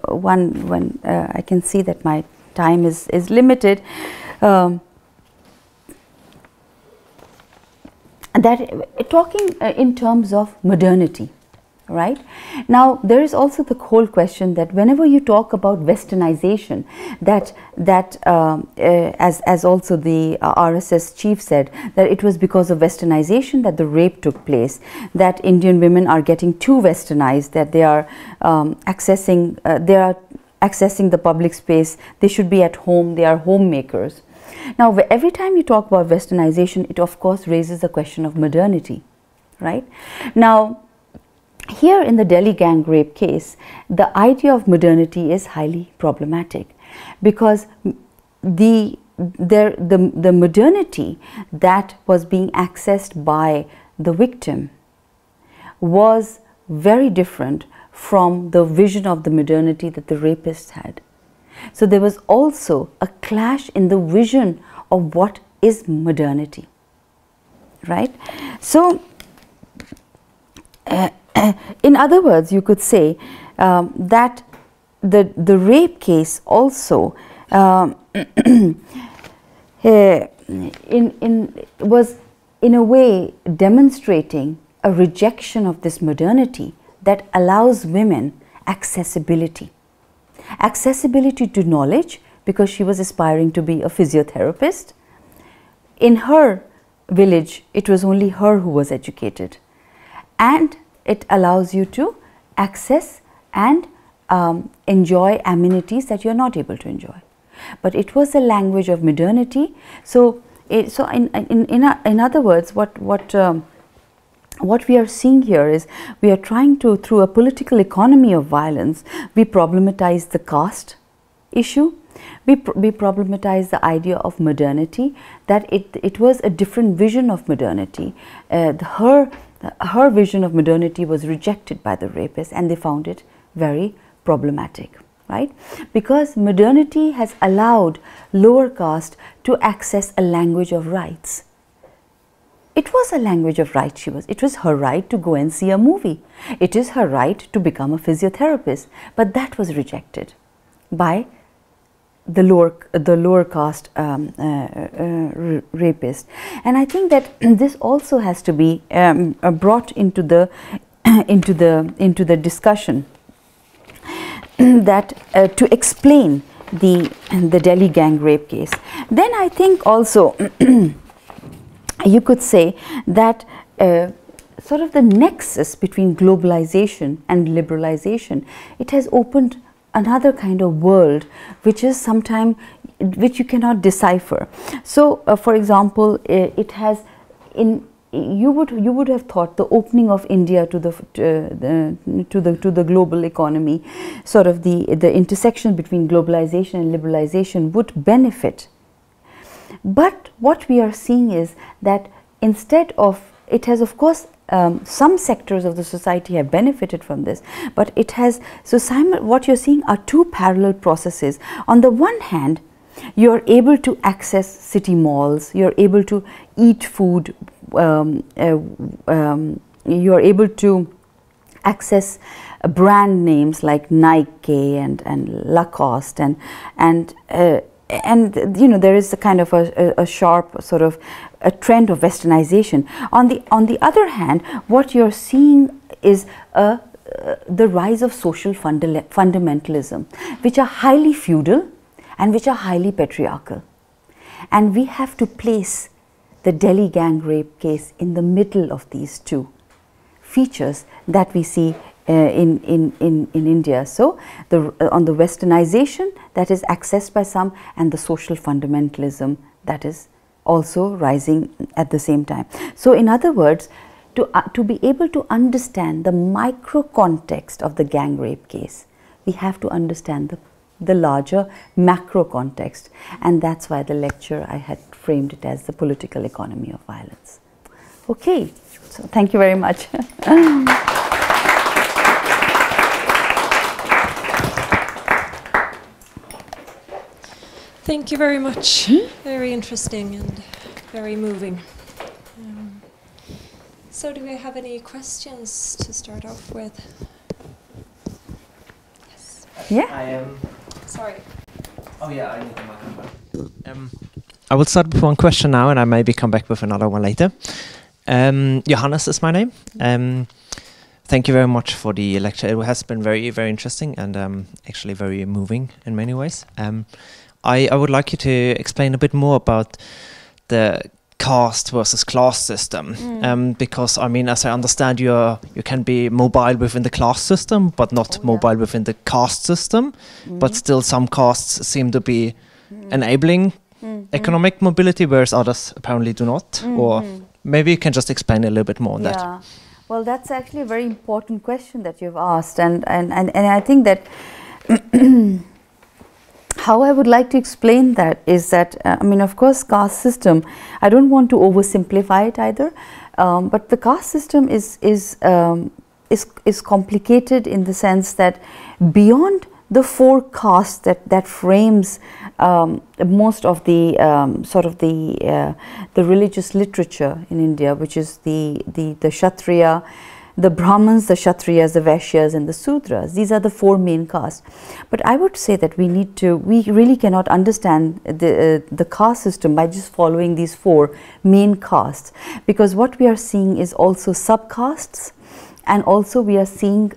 when I can see that my time is limited, that talking in terms of modernity, right? Now there is also the whole question that whenever you talk about westernization, that as also the RSS chief said, that it was because of westernization that the rape took place, that Indian women are getting too westernized, that they are accessing the public space, they should be at home, they are homemakers. Now every time you talk about westernization, it of course raises the question of modernity, right? Now here in the Delhi gang rape case, the idea of modernity is highly problematic, because the modernity that was being accessed by the victim was very different from the vision of the modernity that the rapist had. So there was also a clash in the vision of what is modernity, right? So in other words, you could say that the rape case also was in a way demonstrating a rejection of this modernity that allows women accessibility to knowledge, because she was aspiring to be a physiotherapist. In her village, it was only her who was educated, and it allows you to access and enjoy amenities that you are not able to enjoy. But it was a language of modernity. So in other words, what we are seeing here is we are trying to, through a political economy of violence, we problematize the caste issue. We problematize the idea of modernity, that it was a different vision of modernity. Her vision of modernity was rejected by the rapist, and they found it very problematic, right? Because modernity has allowed lower caste to access a language of rights. It was a language of rights. It was her right to go and see a movie. It is her right to become a physiotherapist. But that was rejected by the lower caste rapist. And I think that this also has to be brought into the discussion, that to explain the Delhi gang rape case. Then I think also you could say that sort of the nexus between globalization and liberalization, it has opened another kind of world which is sometimes which you cannot decipher. So for example, it has you would have thought the opening of India to the global economy, sort of the intersection between globalization and liberalization would benefit. But what we are seeing is that instead of, it has of course some sectors of the society have benefited from this, but it has, so what you're seeing are two parallel processes. On the one hand, you're able to access city malls, you're able to eat food, you're able to access brand names like Nike and Lacoste, and you know, there is a kind of a sharp sort of a trend of westernization. On the other hand, what you're seeing is a the rise of social fundamentalism, which are highly feudal and which are highly patriarchal. And we have to place the Delhi gang rape case in the middle of these two features that we see in India. So, on the westernization that is accessed by some, and the social fundamentalism that is also rising at the same time. So, in other words, to be able to understand the micro context of the gang rape case, we have to understand the larger macro context, and that's why the lecture I had framed it as the political economy of violence. Okay, so thank you very much. Thank you very much. Very interesting and very moving. So do we have any questions to start off with? Yes. Yeah. I am. Sorry. Oh yeah, I need the microphone. I will start with one question now, and I maybe come back with another one later. Johannes is my name. Thank you very much for the lecture. It has been very, very interesting and actually very moving in many ways. I would like you to explain a bit more about the caste versus class system, because I mean, as I understand, you can be mobile within the class system, but not mobile within the caste system. But still, some castes seem to be enabling economic mobility, whereas others apparently do not. Or maybe you can just explain a little bit more on that. Well, that's actually a very important question that you've asked, and I think that how I would like to explain that is that, I mean, of course, caste system, I don't want to oversimplify it either, but the caste system is complicated in the sense that beyond the four castes that frames most of the sort of the religious literature in India, which is the Kshatriya, the Brahmins, the Kshatriyas, the Vaishyas and the Sudras. These are the four main castes. But I would say that we really cannot understand the caste system by just following these four main castes, because what we are seeing is also subcastes, and also we are seeing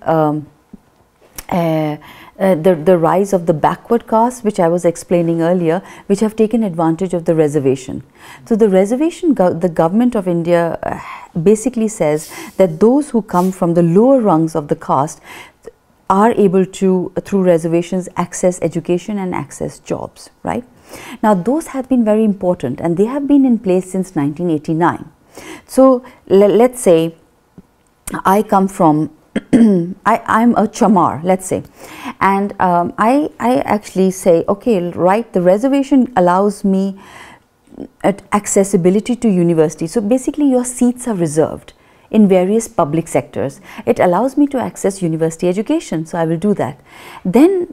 the rise of the backward castes, which I was explaining earlier, which have taken advantage of the reservation. So the reservation, the government of India basically says that those who come from the lower rungs of the caste are able to, through reservations, access education and access jobs, right? Now those have been very important, and they have been in place since 1989. So let's say I come from I'm a chamar, let's say, and I actually say, okay, right, the reservation allows me accessibility to university. So basically your seats are reserved in various public sectors. It allows me to access university education, so I will do that. Then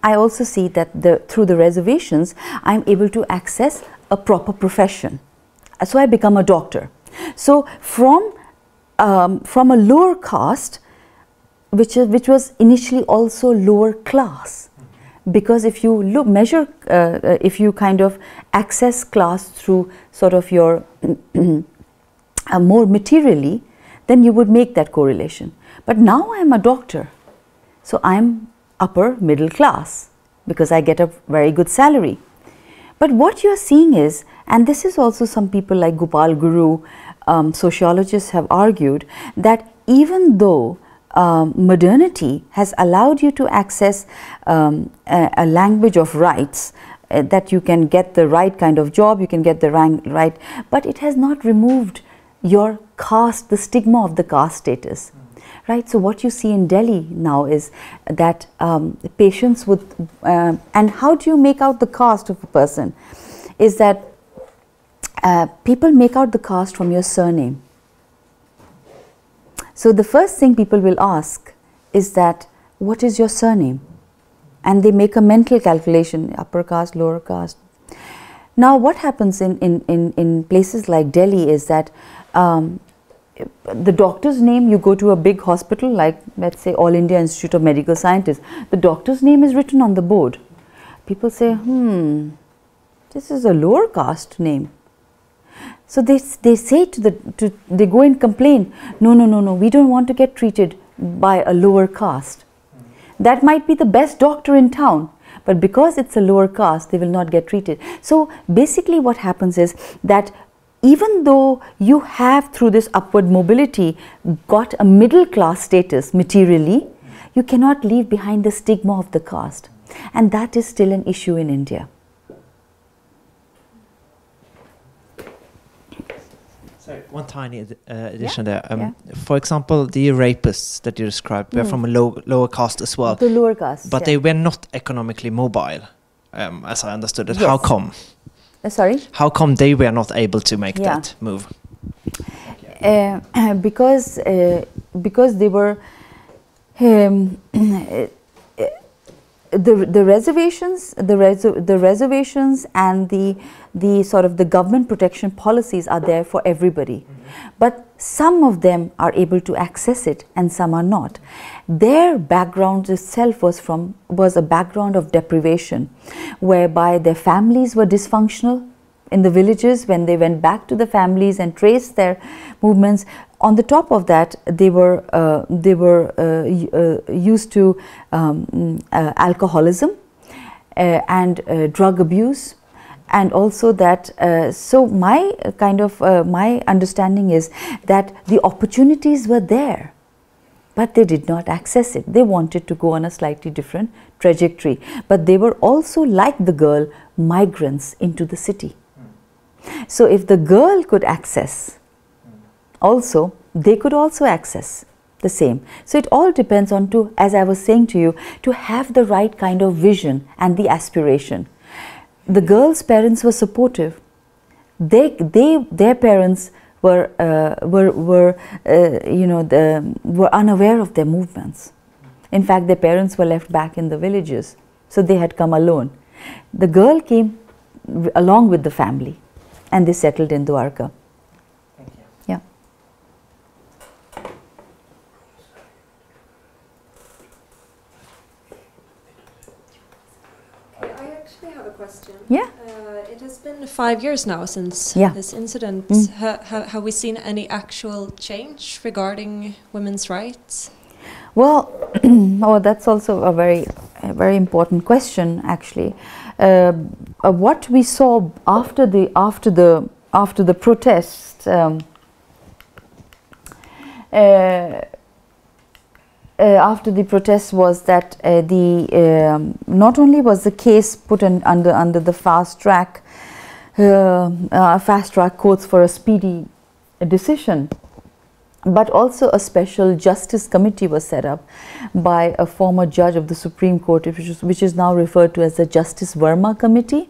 I also see that through the reservations I'm able to access a proper profession. So I become a doctor. So from a lower caste, which was initially also lower class, because if you measure, if you kind of access class through sort of your more materially, then you would make that correlation. But now I am a doctor, so I am upper middle class because I get a very good salary. But what you are seeing is, and this is also some people like Gopal Guru, sociologists have argued, that even though modernity has allowed you to access a language of rights, that you can get the right kind of job, you can get the right, but it has not removed your caste, the stigma of the caste status, right? So what you see in Delhi now is that patients with, and how do you make out the caste of a person, is that people make out the caste from your surname. So the first thing people will ask is that, what is your surname? And they make a mental calculation, upper caste, lower caste. Now what happens in places like Delhi is that the doctor's name, you go to a big hospital like, let's say, All India Institute of Medical Sciences, the doctor's name is written on the board. People say, this is a lower caste name. So they say they go and complain, no, we don't want to get treated by a lower caste. That might be the best doctor in town, but because it's a lower caste, they will not get treated. So basically what happens is that even though you have, through this upward mobility, got a middle class status materially, you cannot leave behind the stigma of the caste. And that is still an issue in India. Sorry, one tiny addition there. For example, the rapists that you described were from a lower caste as well. The lower caste, but they were not economically mobile, as I understood it. Yes. How come? Sorry? How come they were not able to make that move? Because they were the reservations and the sort of the government protection policies are there for everybody, but some of them are able to access it and some are not. Their background itself was a background of deprivation, whereby their families were dysfunctional in the villages. When they went back to the families and traced their movements, on the top of that, they were used to alcoholism and drug abuse, and also that. So my my understanding is that the opportunities were there, but they did not access it. They wanted to go on a slightly different trajectory, but they were also, like the girl, migrants into the city. So if the girl could access, also they could also access the same. So it all depends on, to, as I was saying to you, to have the right kind of vision and the aspiration. The girl's parents were supportive. Their parents were unaware of their movements. In fact, their parents were left back in the villages, so they had come alone. The girl came along with the family, and they settled in Dwarka. Thank you. Yeah. I actually have a question. Yeah. It has been 5 years now since this incident. Have we seen any actual change regarding women's rights? Well, that's also a very important question, actually. What we saw after the protests, was that not only was the case put under the fast track courts for a speedy decision, but also a special justice committee was set up by a former judge of the Supreme Court, which is now referred to as the Justice Verma Committee,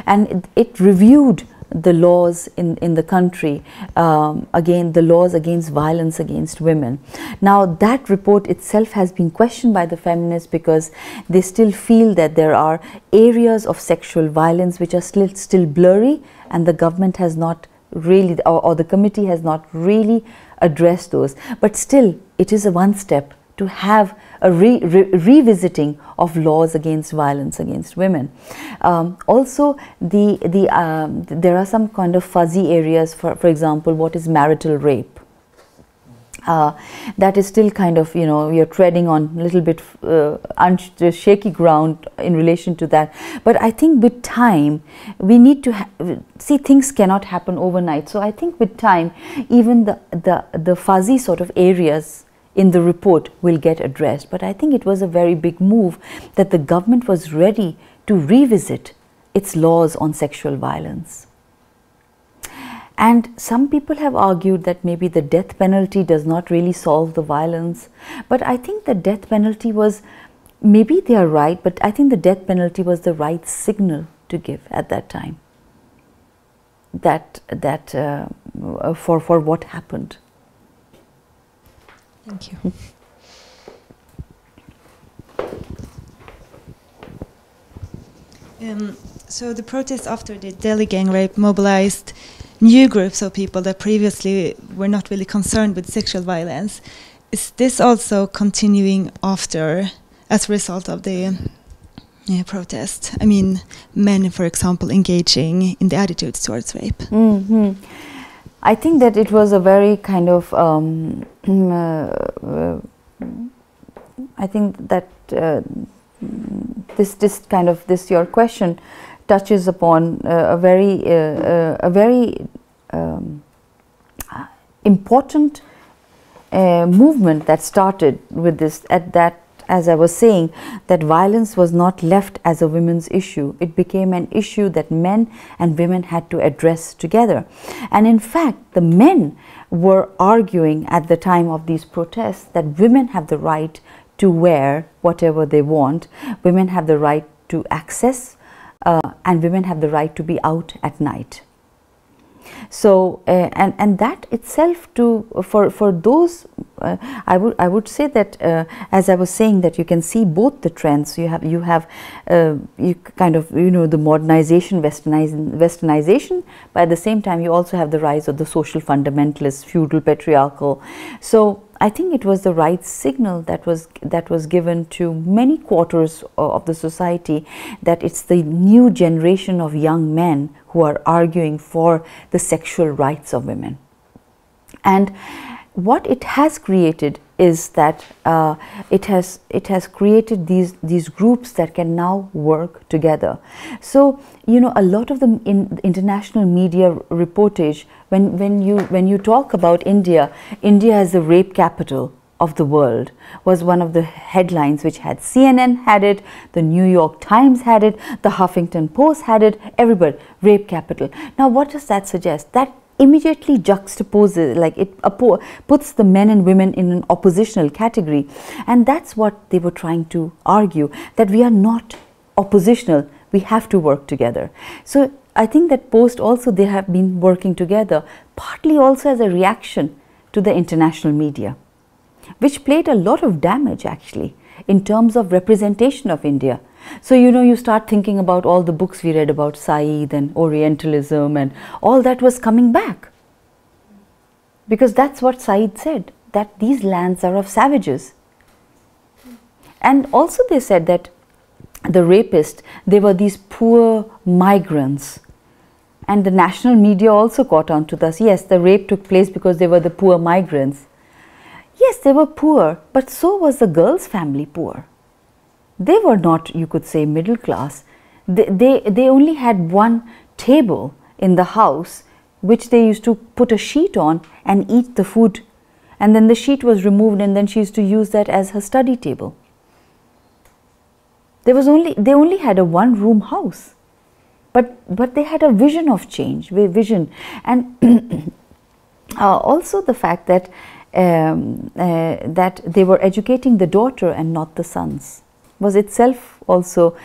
and it reviewed the laws in the country, again the laws against violence against women. Now that report itself has been questioned by the feminists because they still feel that there are areas of sexual violence which are still blurry, and the government has not really, or the committee has not really addressed those. But still, it is a one step to have a revisiting of laws against violence against women. Also, there are some kind of fuzzy areas. For example, what is marital rape? That is still kind of, you're treading on a little bit shaky ground in relation to that. But I think with time, we need to see, things cannot happen overnight. So I think with time, even the fuzzy sort of areas in the report will get addressed. But I think it was a very big move that the government was ready to revisit its laws on sexual violence. And some people have argued that maybe the death penalty does not really solve the violence. But I think the death penalty was, maybe they are right, but I think the death penalty was the right signal to give at that time. For what happened. Thank you. So the protests after the Delhi gang rape mobilized new groups of people that previously were not really concerned with sexual violence. Is this also continuing after, as a result of the protest? I mean, men, for example, engaging in the attitudes towards rape. Mm-hmm. I think that it was a very kind of I think that this your question touches upon a very important movement that started with this. As I was saying, that violence was not left as a women's issue. It became an issue that men and women had to address together. And in fact, the men were arguing at the time of these protests that women have the right to wear whatever they want, women have the right to access, and women have the right to be out at night. So and that itself for those I would say that as I was saying, that you can see both the trends. You have the modernization, westernization, but at the same time you also have the rise of the social fundamentalists, feudal, patriarchal. So I think it was the right signal that was given to many quarters of the society, that it's the new generation of young men who are arguing for the sexual rights of women. And what it has created is that it has created these groups that can now work together. So a lot of the international media reportage, when you talk about India as the rape capital of the world, was one of the headlines which had CNN had it, the New York Times had it, the Huffington Post had it, everybody, rape capital. Now what does that suggest? That immediately juxtaposes, like it puts the men and women in an oppositional category, and that's what they were trying to argue, that we are not oppositional, we have to work together. So I think that post also they have been working together, partly also as a reaction to the international media, which played a lot of damage actually in terms of representation of India. So you start thinking about all the books we read about Said and Orientalism, and all that was coming back, because that's what Said said, that these lands are of savages. And also they said that the rapists, they were these poor migrants, and the national media also caught on to this. Yes, the rape took place because they were the poor migrants. Yes, they were poor, but so was the girl's family poor. They were not, you could say, middle class. They only had one table in the house, which they used to put a sheet on and eat the food. And then the sheet was removed, and then she used to use that as her study table. They only had a one-room house. But they had a vision of change, and also the fact that that they were educating the daughter and not the sons was itself also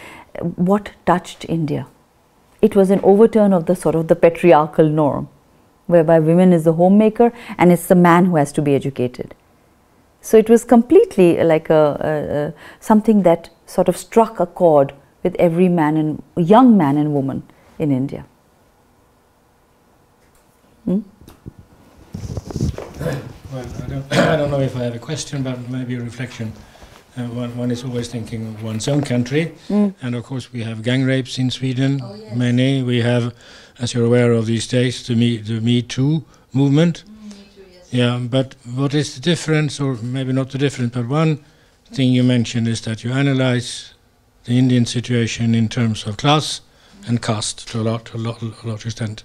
what touched India. It was an overturn of the sort of the patriarchal norm, whereby women is the homemaker and it's the man who has to be educated. So it was completely like something that sort of struck a chord with every young man and woman in India. Well, I don't know if I have a question, but maybe a reflection. One is always thinking of one's own country, and of course we have gang rapes in Sweden, many. We have, as you're aware of these days, the Me Too movement. Me Too, yes. Yeah, but what is the difference, or maybe not the difference, but one thing you mentioned is that you analyze the Indian situation in terms of class and caste to a large extent,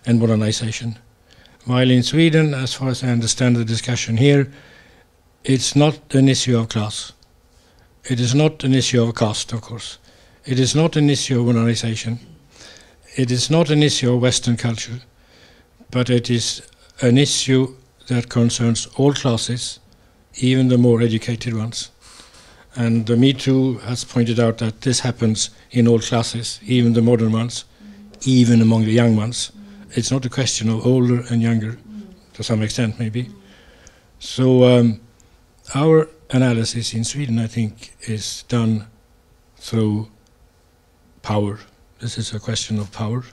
and modernization. While in Sweden, as far as I understand the discussion here, it's not an issue of class. It is not an issue of caste, of course. It is not an issue of modernization. It is not an issue of Western culture, but it is an issue that concerns all classes, even the more educated ones. And the Me Too has pointed out that this happens in all classes, even the modern ones, even among the young ones. It's not a question of older and younger, to some extent maybe. So our analysis in Sweden, I think, is done through power. This is a question of power.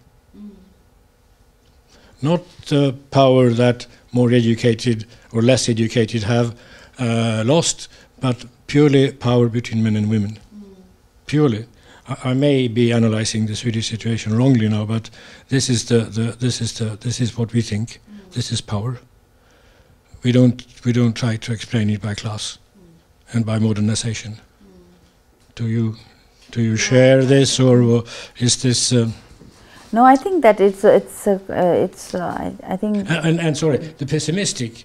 Not the power that more educated or less educated have lost, but purely power between men and women. Purely. I may be analyzing the Swedish situation wrongly now, but this is what we think. This is power. We don't try to explain it by class, and by modernization. Do you share this, or is this? No, I think that I think. And sorry, the pessimistic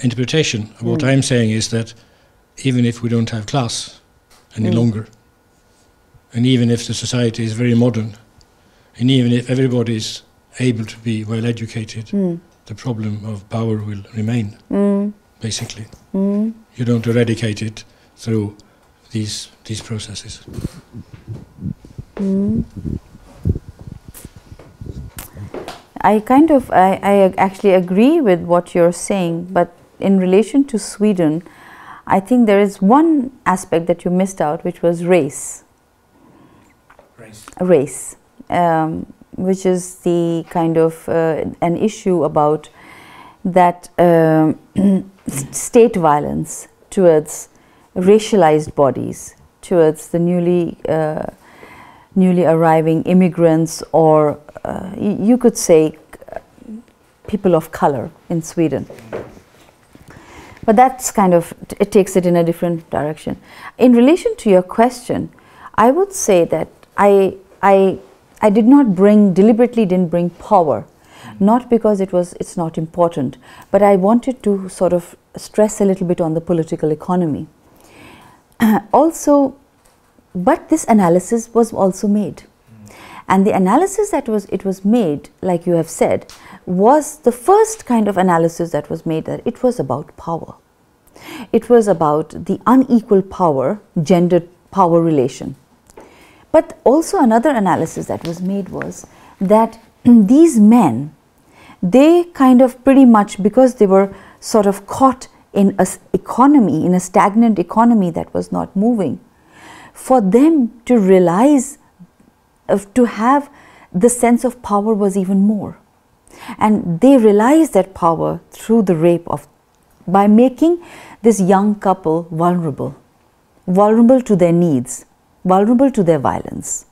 interpretation of what I'm saying is that even if we don't have class any longer, and even if the society is very modern, and even if everybody is able to be well educated, the problem of power will remain, basically. You don't eradicate it through these processes. I actually agree with what you're saying, but in relation to Sweden, I think there is one aspect that you missed out, which was race. Race, which is the kind of an issue about that state violence towards racialized bodies, towards the newly arriving immigrants, or you could say people of color in Sweden. But that's kind of, it takes it in a different direction. In relation to your question, I would say that I did not deliberately didn't bring power, not because it's not important, but I wanted to sort of stress a little bit on the political economy. Also, but this analysis was also made. And the analysis that was made, like you have said, was the first kind of analysis that was made, that it was about power. It was about the unequal power, gendered power relation. But also another analysis that was made was that these men, they kind of pretty much, because they were sort of caught in a economy, in a stagnant economy that was not moving, for them to realize, to have the sense of power was even more. And they realized that power through the rape by making this young couple vulnerable to their needs, vulnerable to their violence.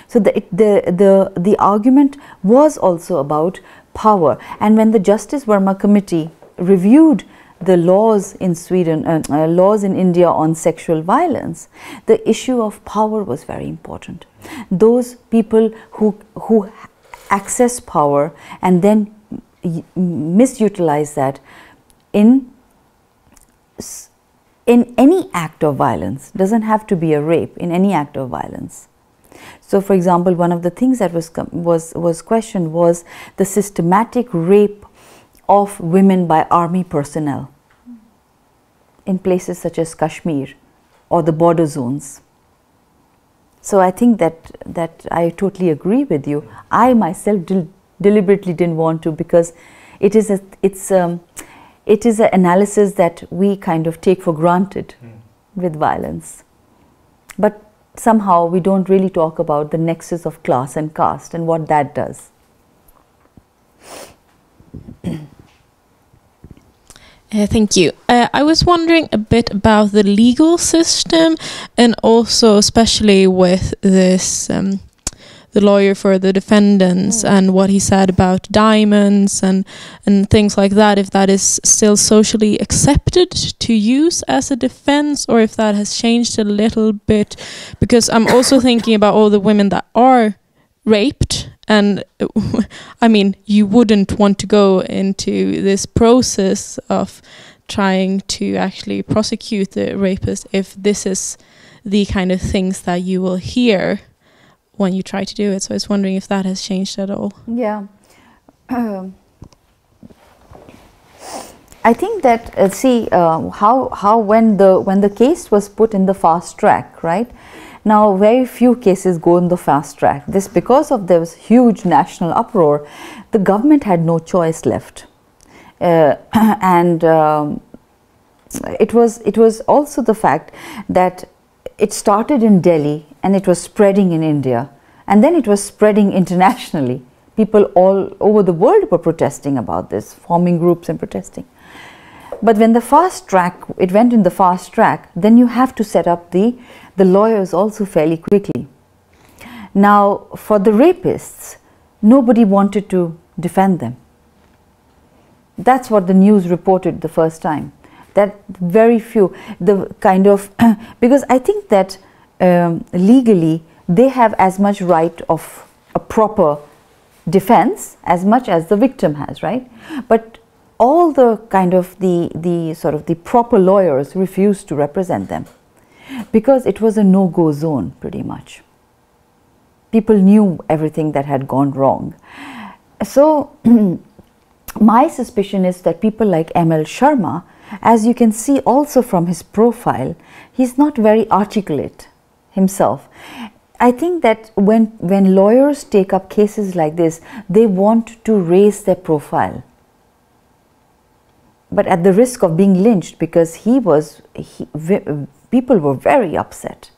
So the argument was also about power. And when the Justice Verma Committee reviewed the laws in Sweden, laws in India on sexual violence, the issue of power was very important. Those people who access power and then misutilize that in any act of violence, doesn't have to be a rape, in any act of violence. So, for example, one of the things that was questioned was the systematic rape of women by army personnel in places such as Kashmir or the border zones. So I think that I totally agree with you. I myself deliberately didn't want to, because it is an analysis that we kind of take for granted with violence. But somehow we don't really talk about the nexus of class and caste and what that does. Thank you. I was wondering a bit about the legal system, and also especially with this, the lawyer for the defendants and what he said about diamonds and things like that, if that is still socially accepted to use as a defense, or if that has changed a little bit, because I'm also thinking about all the women that are raped. And I mean, you wouldn't want to go into this process of trying to actually prosecute the rapist if this is the kind of things that you will hear when you try to do it. So I was wondering if that has changed at all. Yeah. I think that how when the case was put in the fast track, right? Now, very few cases go in the fast track. This because of there was huge national uproar. The government had no choice left, and it was also the fact that it started in Delhi and it was spreading in India, and then it was spreading internationally. People all over the world were protesting about this, forming groups and protesting. But when the fast track, it went in the fast track, then you have to set up the lawyers also fairly quickly. Now, for the rapists, nobody wanted to defend them. That's what the news reported the first time, that very few, the kind of, because I think that legally they have as much right of a proper defense as much as the victim has, right? But all the kind of the sort of the proper lawyers refused to represent them because it was a no-go zone pretty much. People knew everything that had gone wrong. So my suspicion is that people like M.L. Sharma, as you can see also from his profile, he's not very articulate himself. I think that when lawyers take up cases like this, they want to raise their profile, but at the risk of being lynched, because people were very upset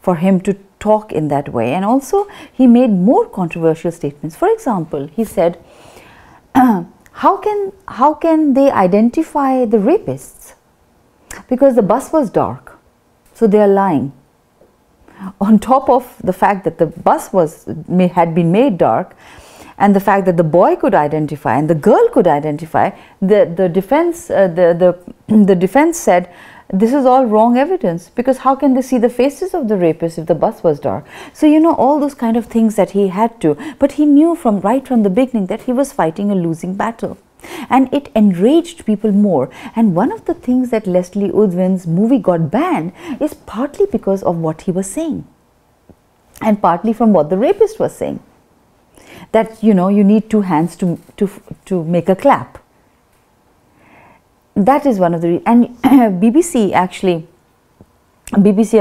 for him to talk in that way. And also he made more controversial statements. For example, he said, how can they identify the rapists? Because the bus was dark, so they are lying. On top of the fact that the bus had been made dark, and the fact that the boy could identify and the girl could identify, the defense said this is all wrong evidence, because how can they see the faces of the rapists if the bus was dark? So you know, all those kind of things that he had to, but he knew right from the beginning that he was fighting a losing battle. And it enraged people more. And one of the things that Leslie Udwin's movie got banned is partly because of what he was saying, and partly from what the rapist was saying. That, you know, you need two hands to make a clap. That is one of the and BBC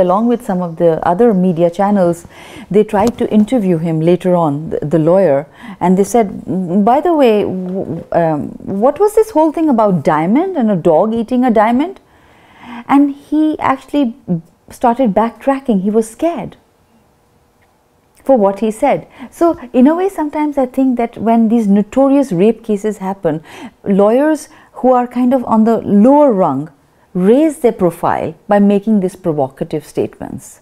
along with some of the other media channels, they tried to interview him later on, the lawyer, and they said, by the way, what was this whole thing about diamond and a dog eating a diamond? And he actually started backtracking. He was scared for what he said. So in a way, sometimes I think that when these notorious rape cases happen, lawyers who are kind of on the lower rung raise their profile by making these provocative statements,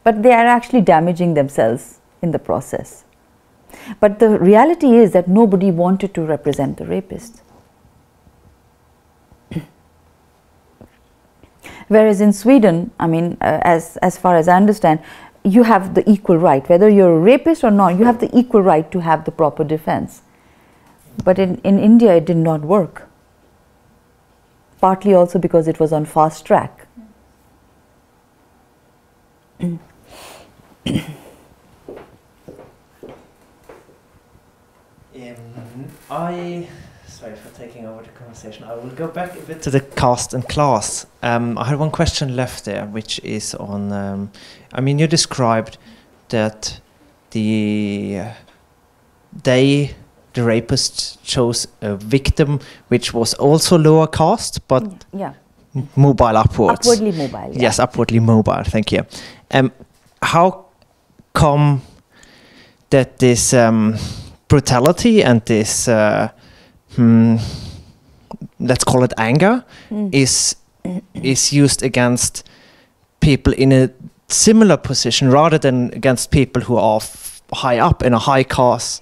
but they are actually damaging themselves in the process. But the reality is that nobody wanted to represent the rapist. Whereas in Sweden, I mean, as far as I understand, you have the equal right, whether you're a rapist or not, you have the equal right to have the proper defense. But in India, it did not work. Partly also because it was on fast track. Sorry for taking over the conversation. I will go back a bit to the caste and class. I had one question left there, which is on, I mean, you described that the rapist chose a victim which was also lower caste, but mobile upwards. Upwardly mobile. Yeah. Yes, upwardly mobile. Thank you. How come that this brutality and this let's call it anger is used against people in a similar position rather than against people who are high up in a high class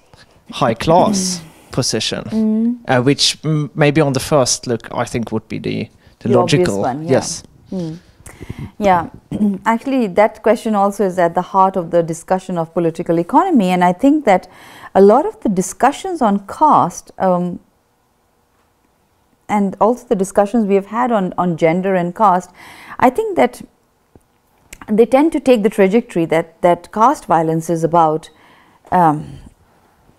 position, which maybe on the first look I think would be the logical one, yeah. Yes. Yeah, actually that question also is at the heart of the discussion of political economy, and I think that a lot of the discussions on caste and also the discussions we have had on gender and caste, I think that they tend to take the trajectory that caste violence is about.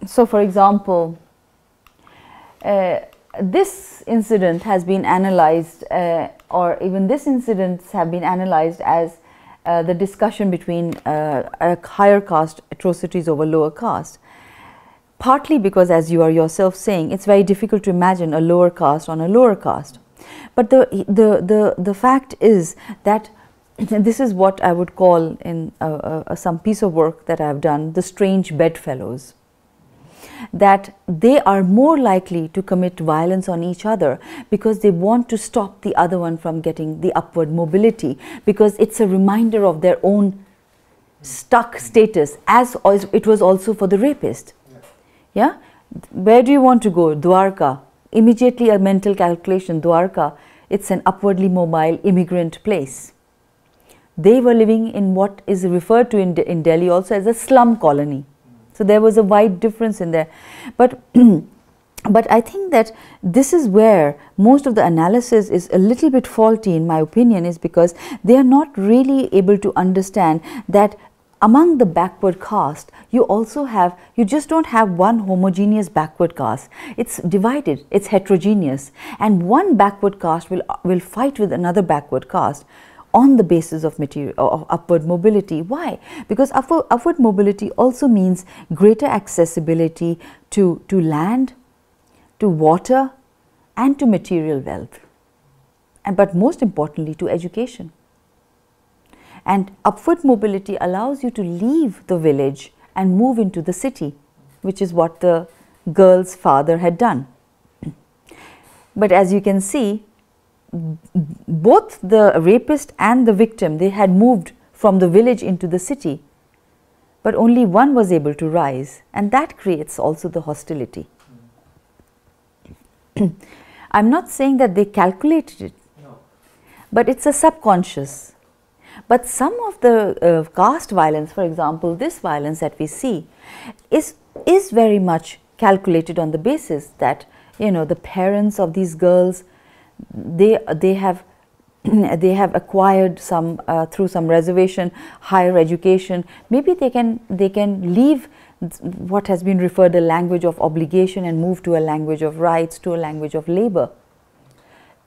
So for example, this incident has been analyzed, or even this incidents have been analyzed as the discussion between higher caste atrocities over lower caste. Partly because, as you are yourself saying, it's very difficult to imagine a lower caste on a lower caste. But the fact is that this is what I would call in some piece of work that I have done, the strange bedfellows. That they are more likely to commit violence on each other because they want to stop the other one from getting the upward mobility, because it's a reminder of their own stuck status, as it was also for the rapist. Yeah, where do you want to go? Dwarka. Immediately a mental calculation, Dwarka. it's an upwardly mobile immigrant place. They were living in what is referred to in Delhi also as a slum colony. So there was a wide difference in there. But but I think that this is where most of the analysis is a little bit faulty, in my opinion, is because they are not really able to understand that among the backward caste, you just don't have one homogeneous backward caste. It's divided, it's heterogeneous, and one backward caste will fight with another backward caste on the basis of upward mobility. Why? Because upward mobility also means greater accessibility to land, to water, and to material wealth, but most importantly to education. And upward mobility allows you to leave the village and move into the city, which is what the girl's father had done. But as you can see, both the rapist and the victim, they had moved from the village into the city, but only one was able to rise, and that creates also the hostility. I'm not saying that they calculated it, but it's a subconscious. But some of the caste violence, for example, this violence that we see, is very much calculated on the basis that, you know, the parents of these girls, they have acquired some through some reservation higher education. Maybe they can leave what has been referred a language of obligation and move to a language of rights, to a language of labor.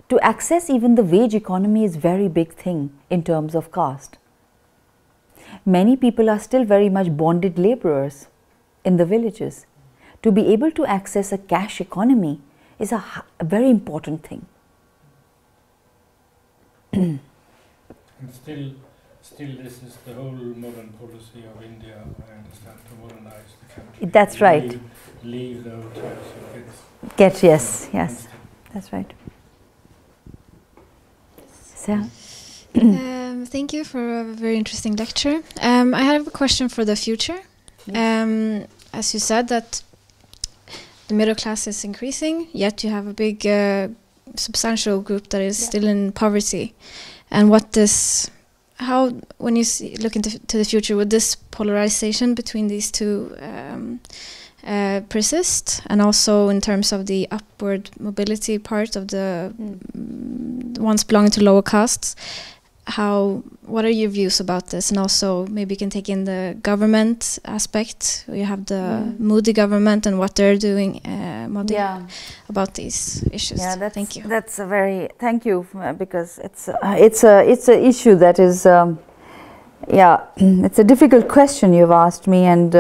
To access even the wage economy is a very big thing in terms of caste. Many people are still very much bonded laborers in the villages. To be able to access a cash economy is a very important thing. And still this is the whole modern policy of India, I understand, to modernize the country. That's right. Leave the hotels and get yes, that's right. Sarah? Thank you for a very interesting lecture. I have a question for the future. As you said that the middle class is increasing, yet you have a big substantial group that is still in poverty. And when you look into the future, would this polarization between these two persist? And also in terms of the upward mobility part of the ones belonging to lower castes, what are your views about this? And also maybe you can take in the government aspect. You have the Modi government and what they're doing about these issues. Yeah, thank you. That's a very because it's a issue that is it's a difficult question you've asked me, and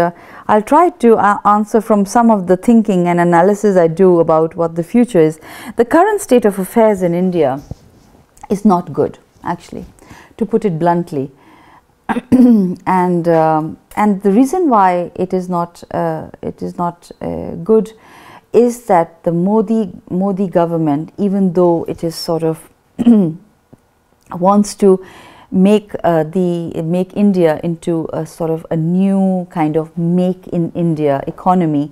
I'll try to answer from some of the thinking and analysis I do about what the future is. The current state of affairs in India is not good, actually, to put it bluntly. And the reason why it is not good is that the Modi government, even though it is sort of wants to make India into a sort of a new kind of make in India economy,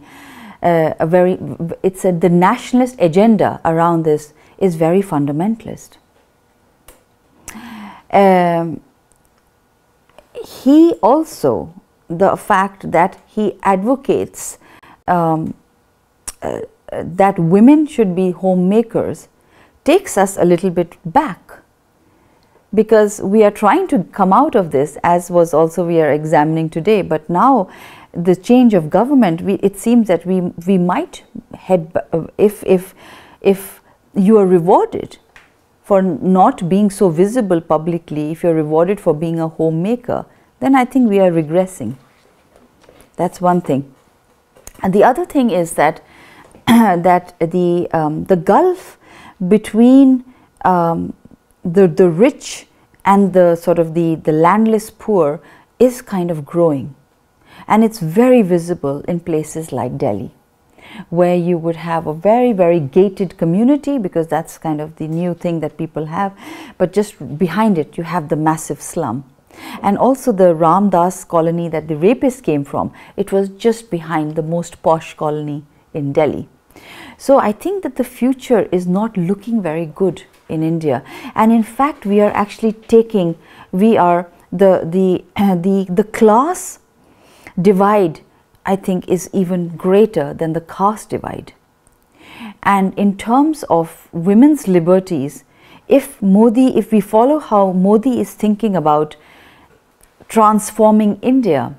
the nationalist agenda around this is very fundamentalist. He also, the fact that he advocates that women should be homemakers takes us a little bit back, because we are trying to come out of this, as was also we are examining today. But now the change of government, it seems that we might head, if you are rewarded for not being so visible publicly, if you're rewarded for being a homemaker, then I think we are regressing. That's one thing. And the other thing is that the gulf between the rich and the sort of the landless poor is kind of growing, and it's very visible in places like Delhi, where you would have a very, very gated community, because that's kind of the new thing that people have, but just behind it you have the massive slum. And also the Ramdas colony that the rapist came from, it was just behind the most posh colony in Delhi. So I think that the future is not looking very good in India, and in fact we are actually taking, the class divide, I think, is even greater than the caste divide. And in terms of women's liberties, if we follow how Modi is thinking about transforming India,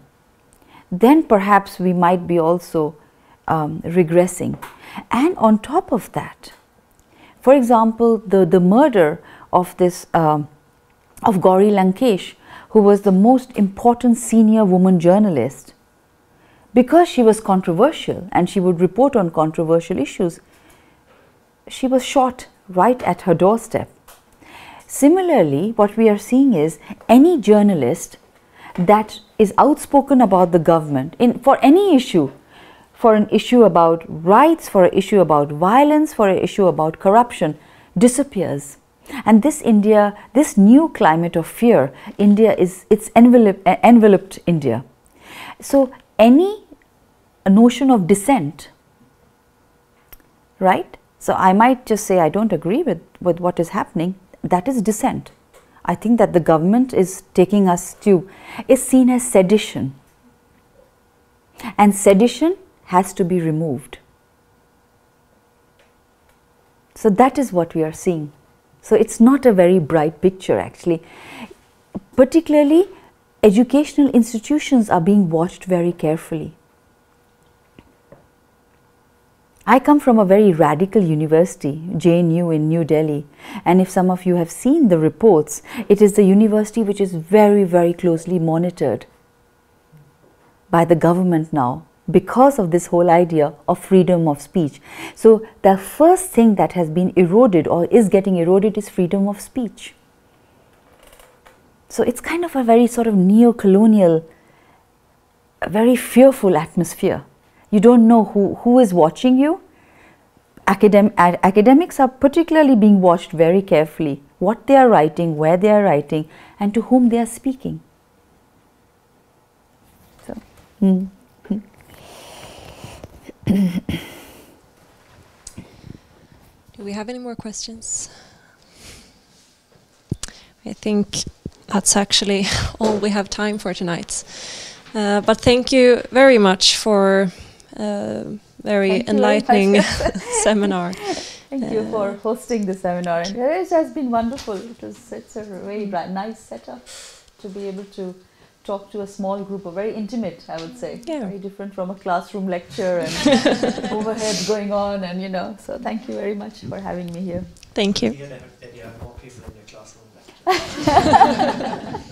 then perhaps we might be also regressing. And on top of that, for example, the murder of this of Gauri Lankesh, who was the most important senior woman journalist, because she was controversial and she would report on controversial issues, she was shot right at her doorstep. Similarly, what we are seeing is any journalist that is outspoken about the government for any issue, for an issue about rights, for an issue about violence, for an issue about corruption, disappears. And this new climate of fear, it's enveloped India. So any notion of dissent, right? So I might just say I don't agree with what is happening. That is dissent. I think that the government is taking us is seen as sedition. And sedition has to be removed. So that is what we are seeing. So it's not a very bright picture actually. Particularly, educational institutions are being watched very carefully. I come from a very radical university, JNU in New Delhi, and if some of you have seen the reports, it is the university which is very, very closely monitored by the government now because of this whole idea of freedom of speech. So the first thing that has been eroded or is getting eroded is freedom of speech. So it's kind of a very sort of neo-colonial, very fearful atmosphere. You don't know who is watching you. Academics are particularly being watched very carefully, what they are writing, where they are writing, and to whom they are speaking. So, Do we have any more questions? I think that's actually all we have time for tonight. But thank you very much for very enlightening seminar. Thank you for hosting the seminar. And it has been wonderful. It's a very nice setup to be able to talk to a small group, very intimate, I would say. Yeah. Very different from a classroom lecture and overheads going on, and so thank you very much for having me here. Thank you. You have more people in your classroom lecture.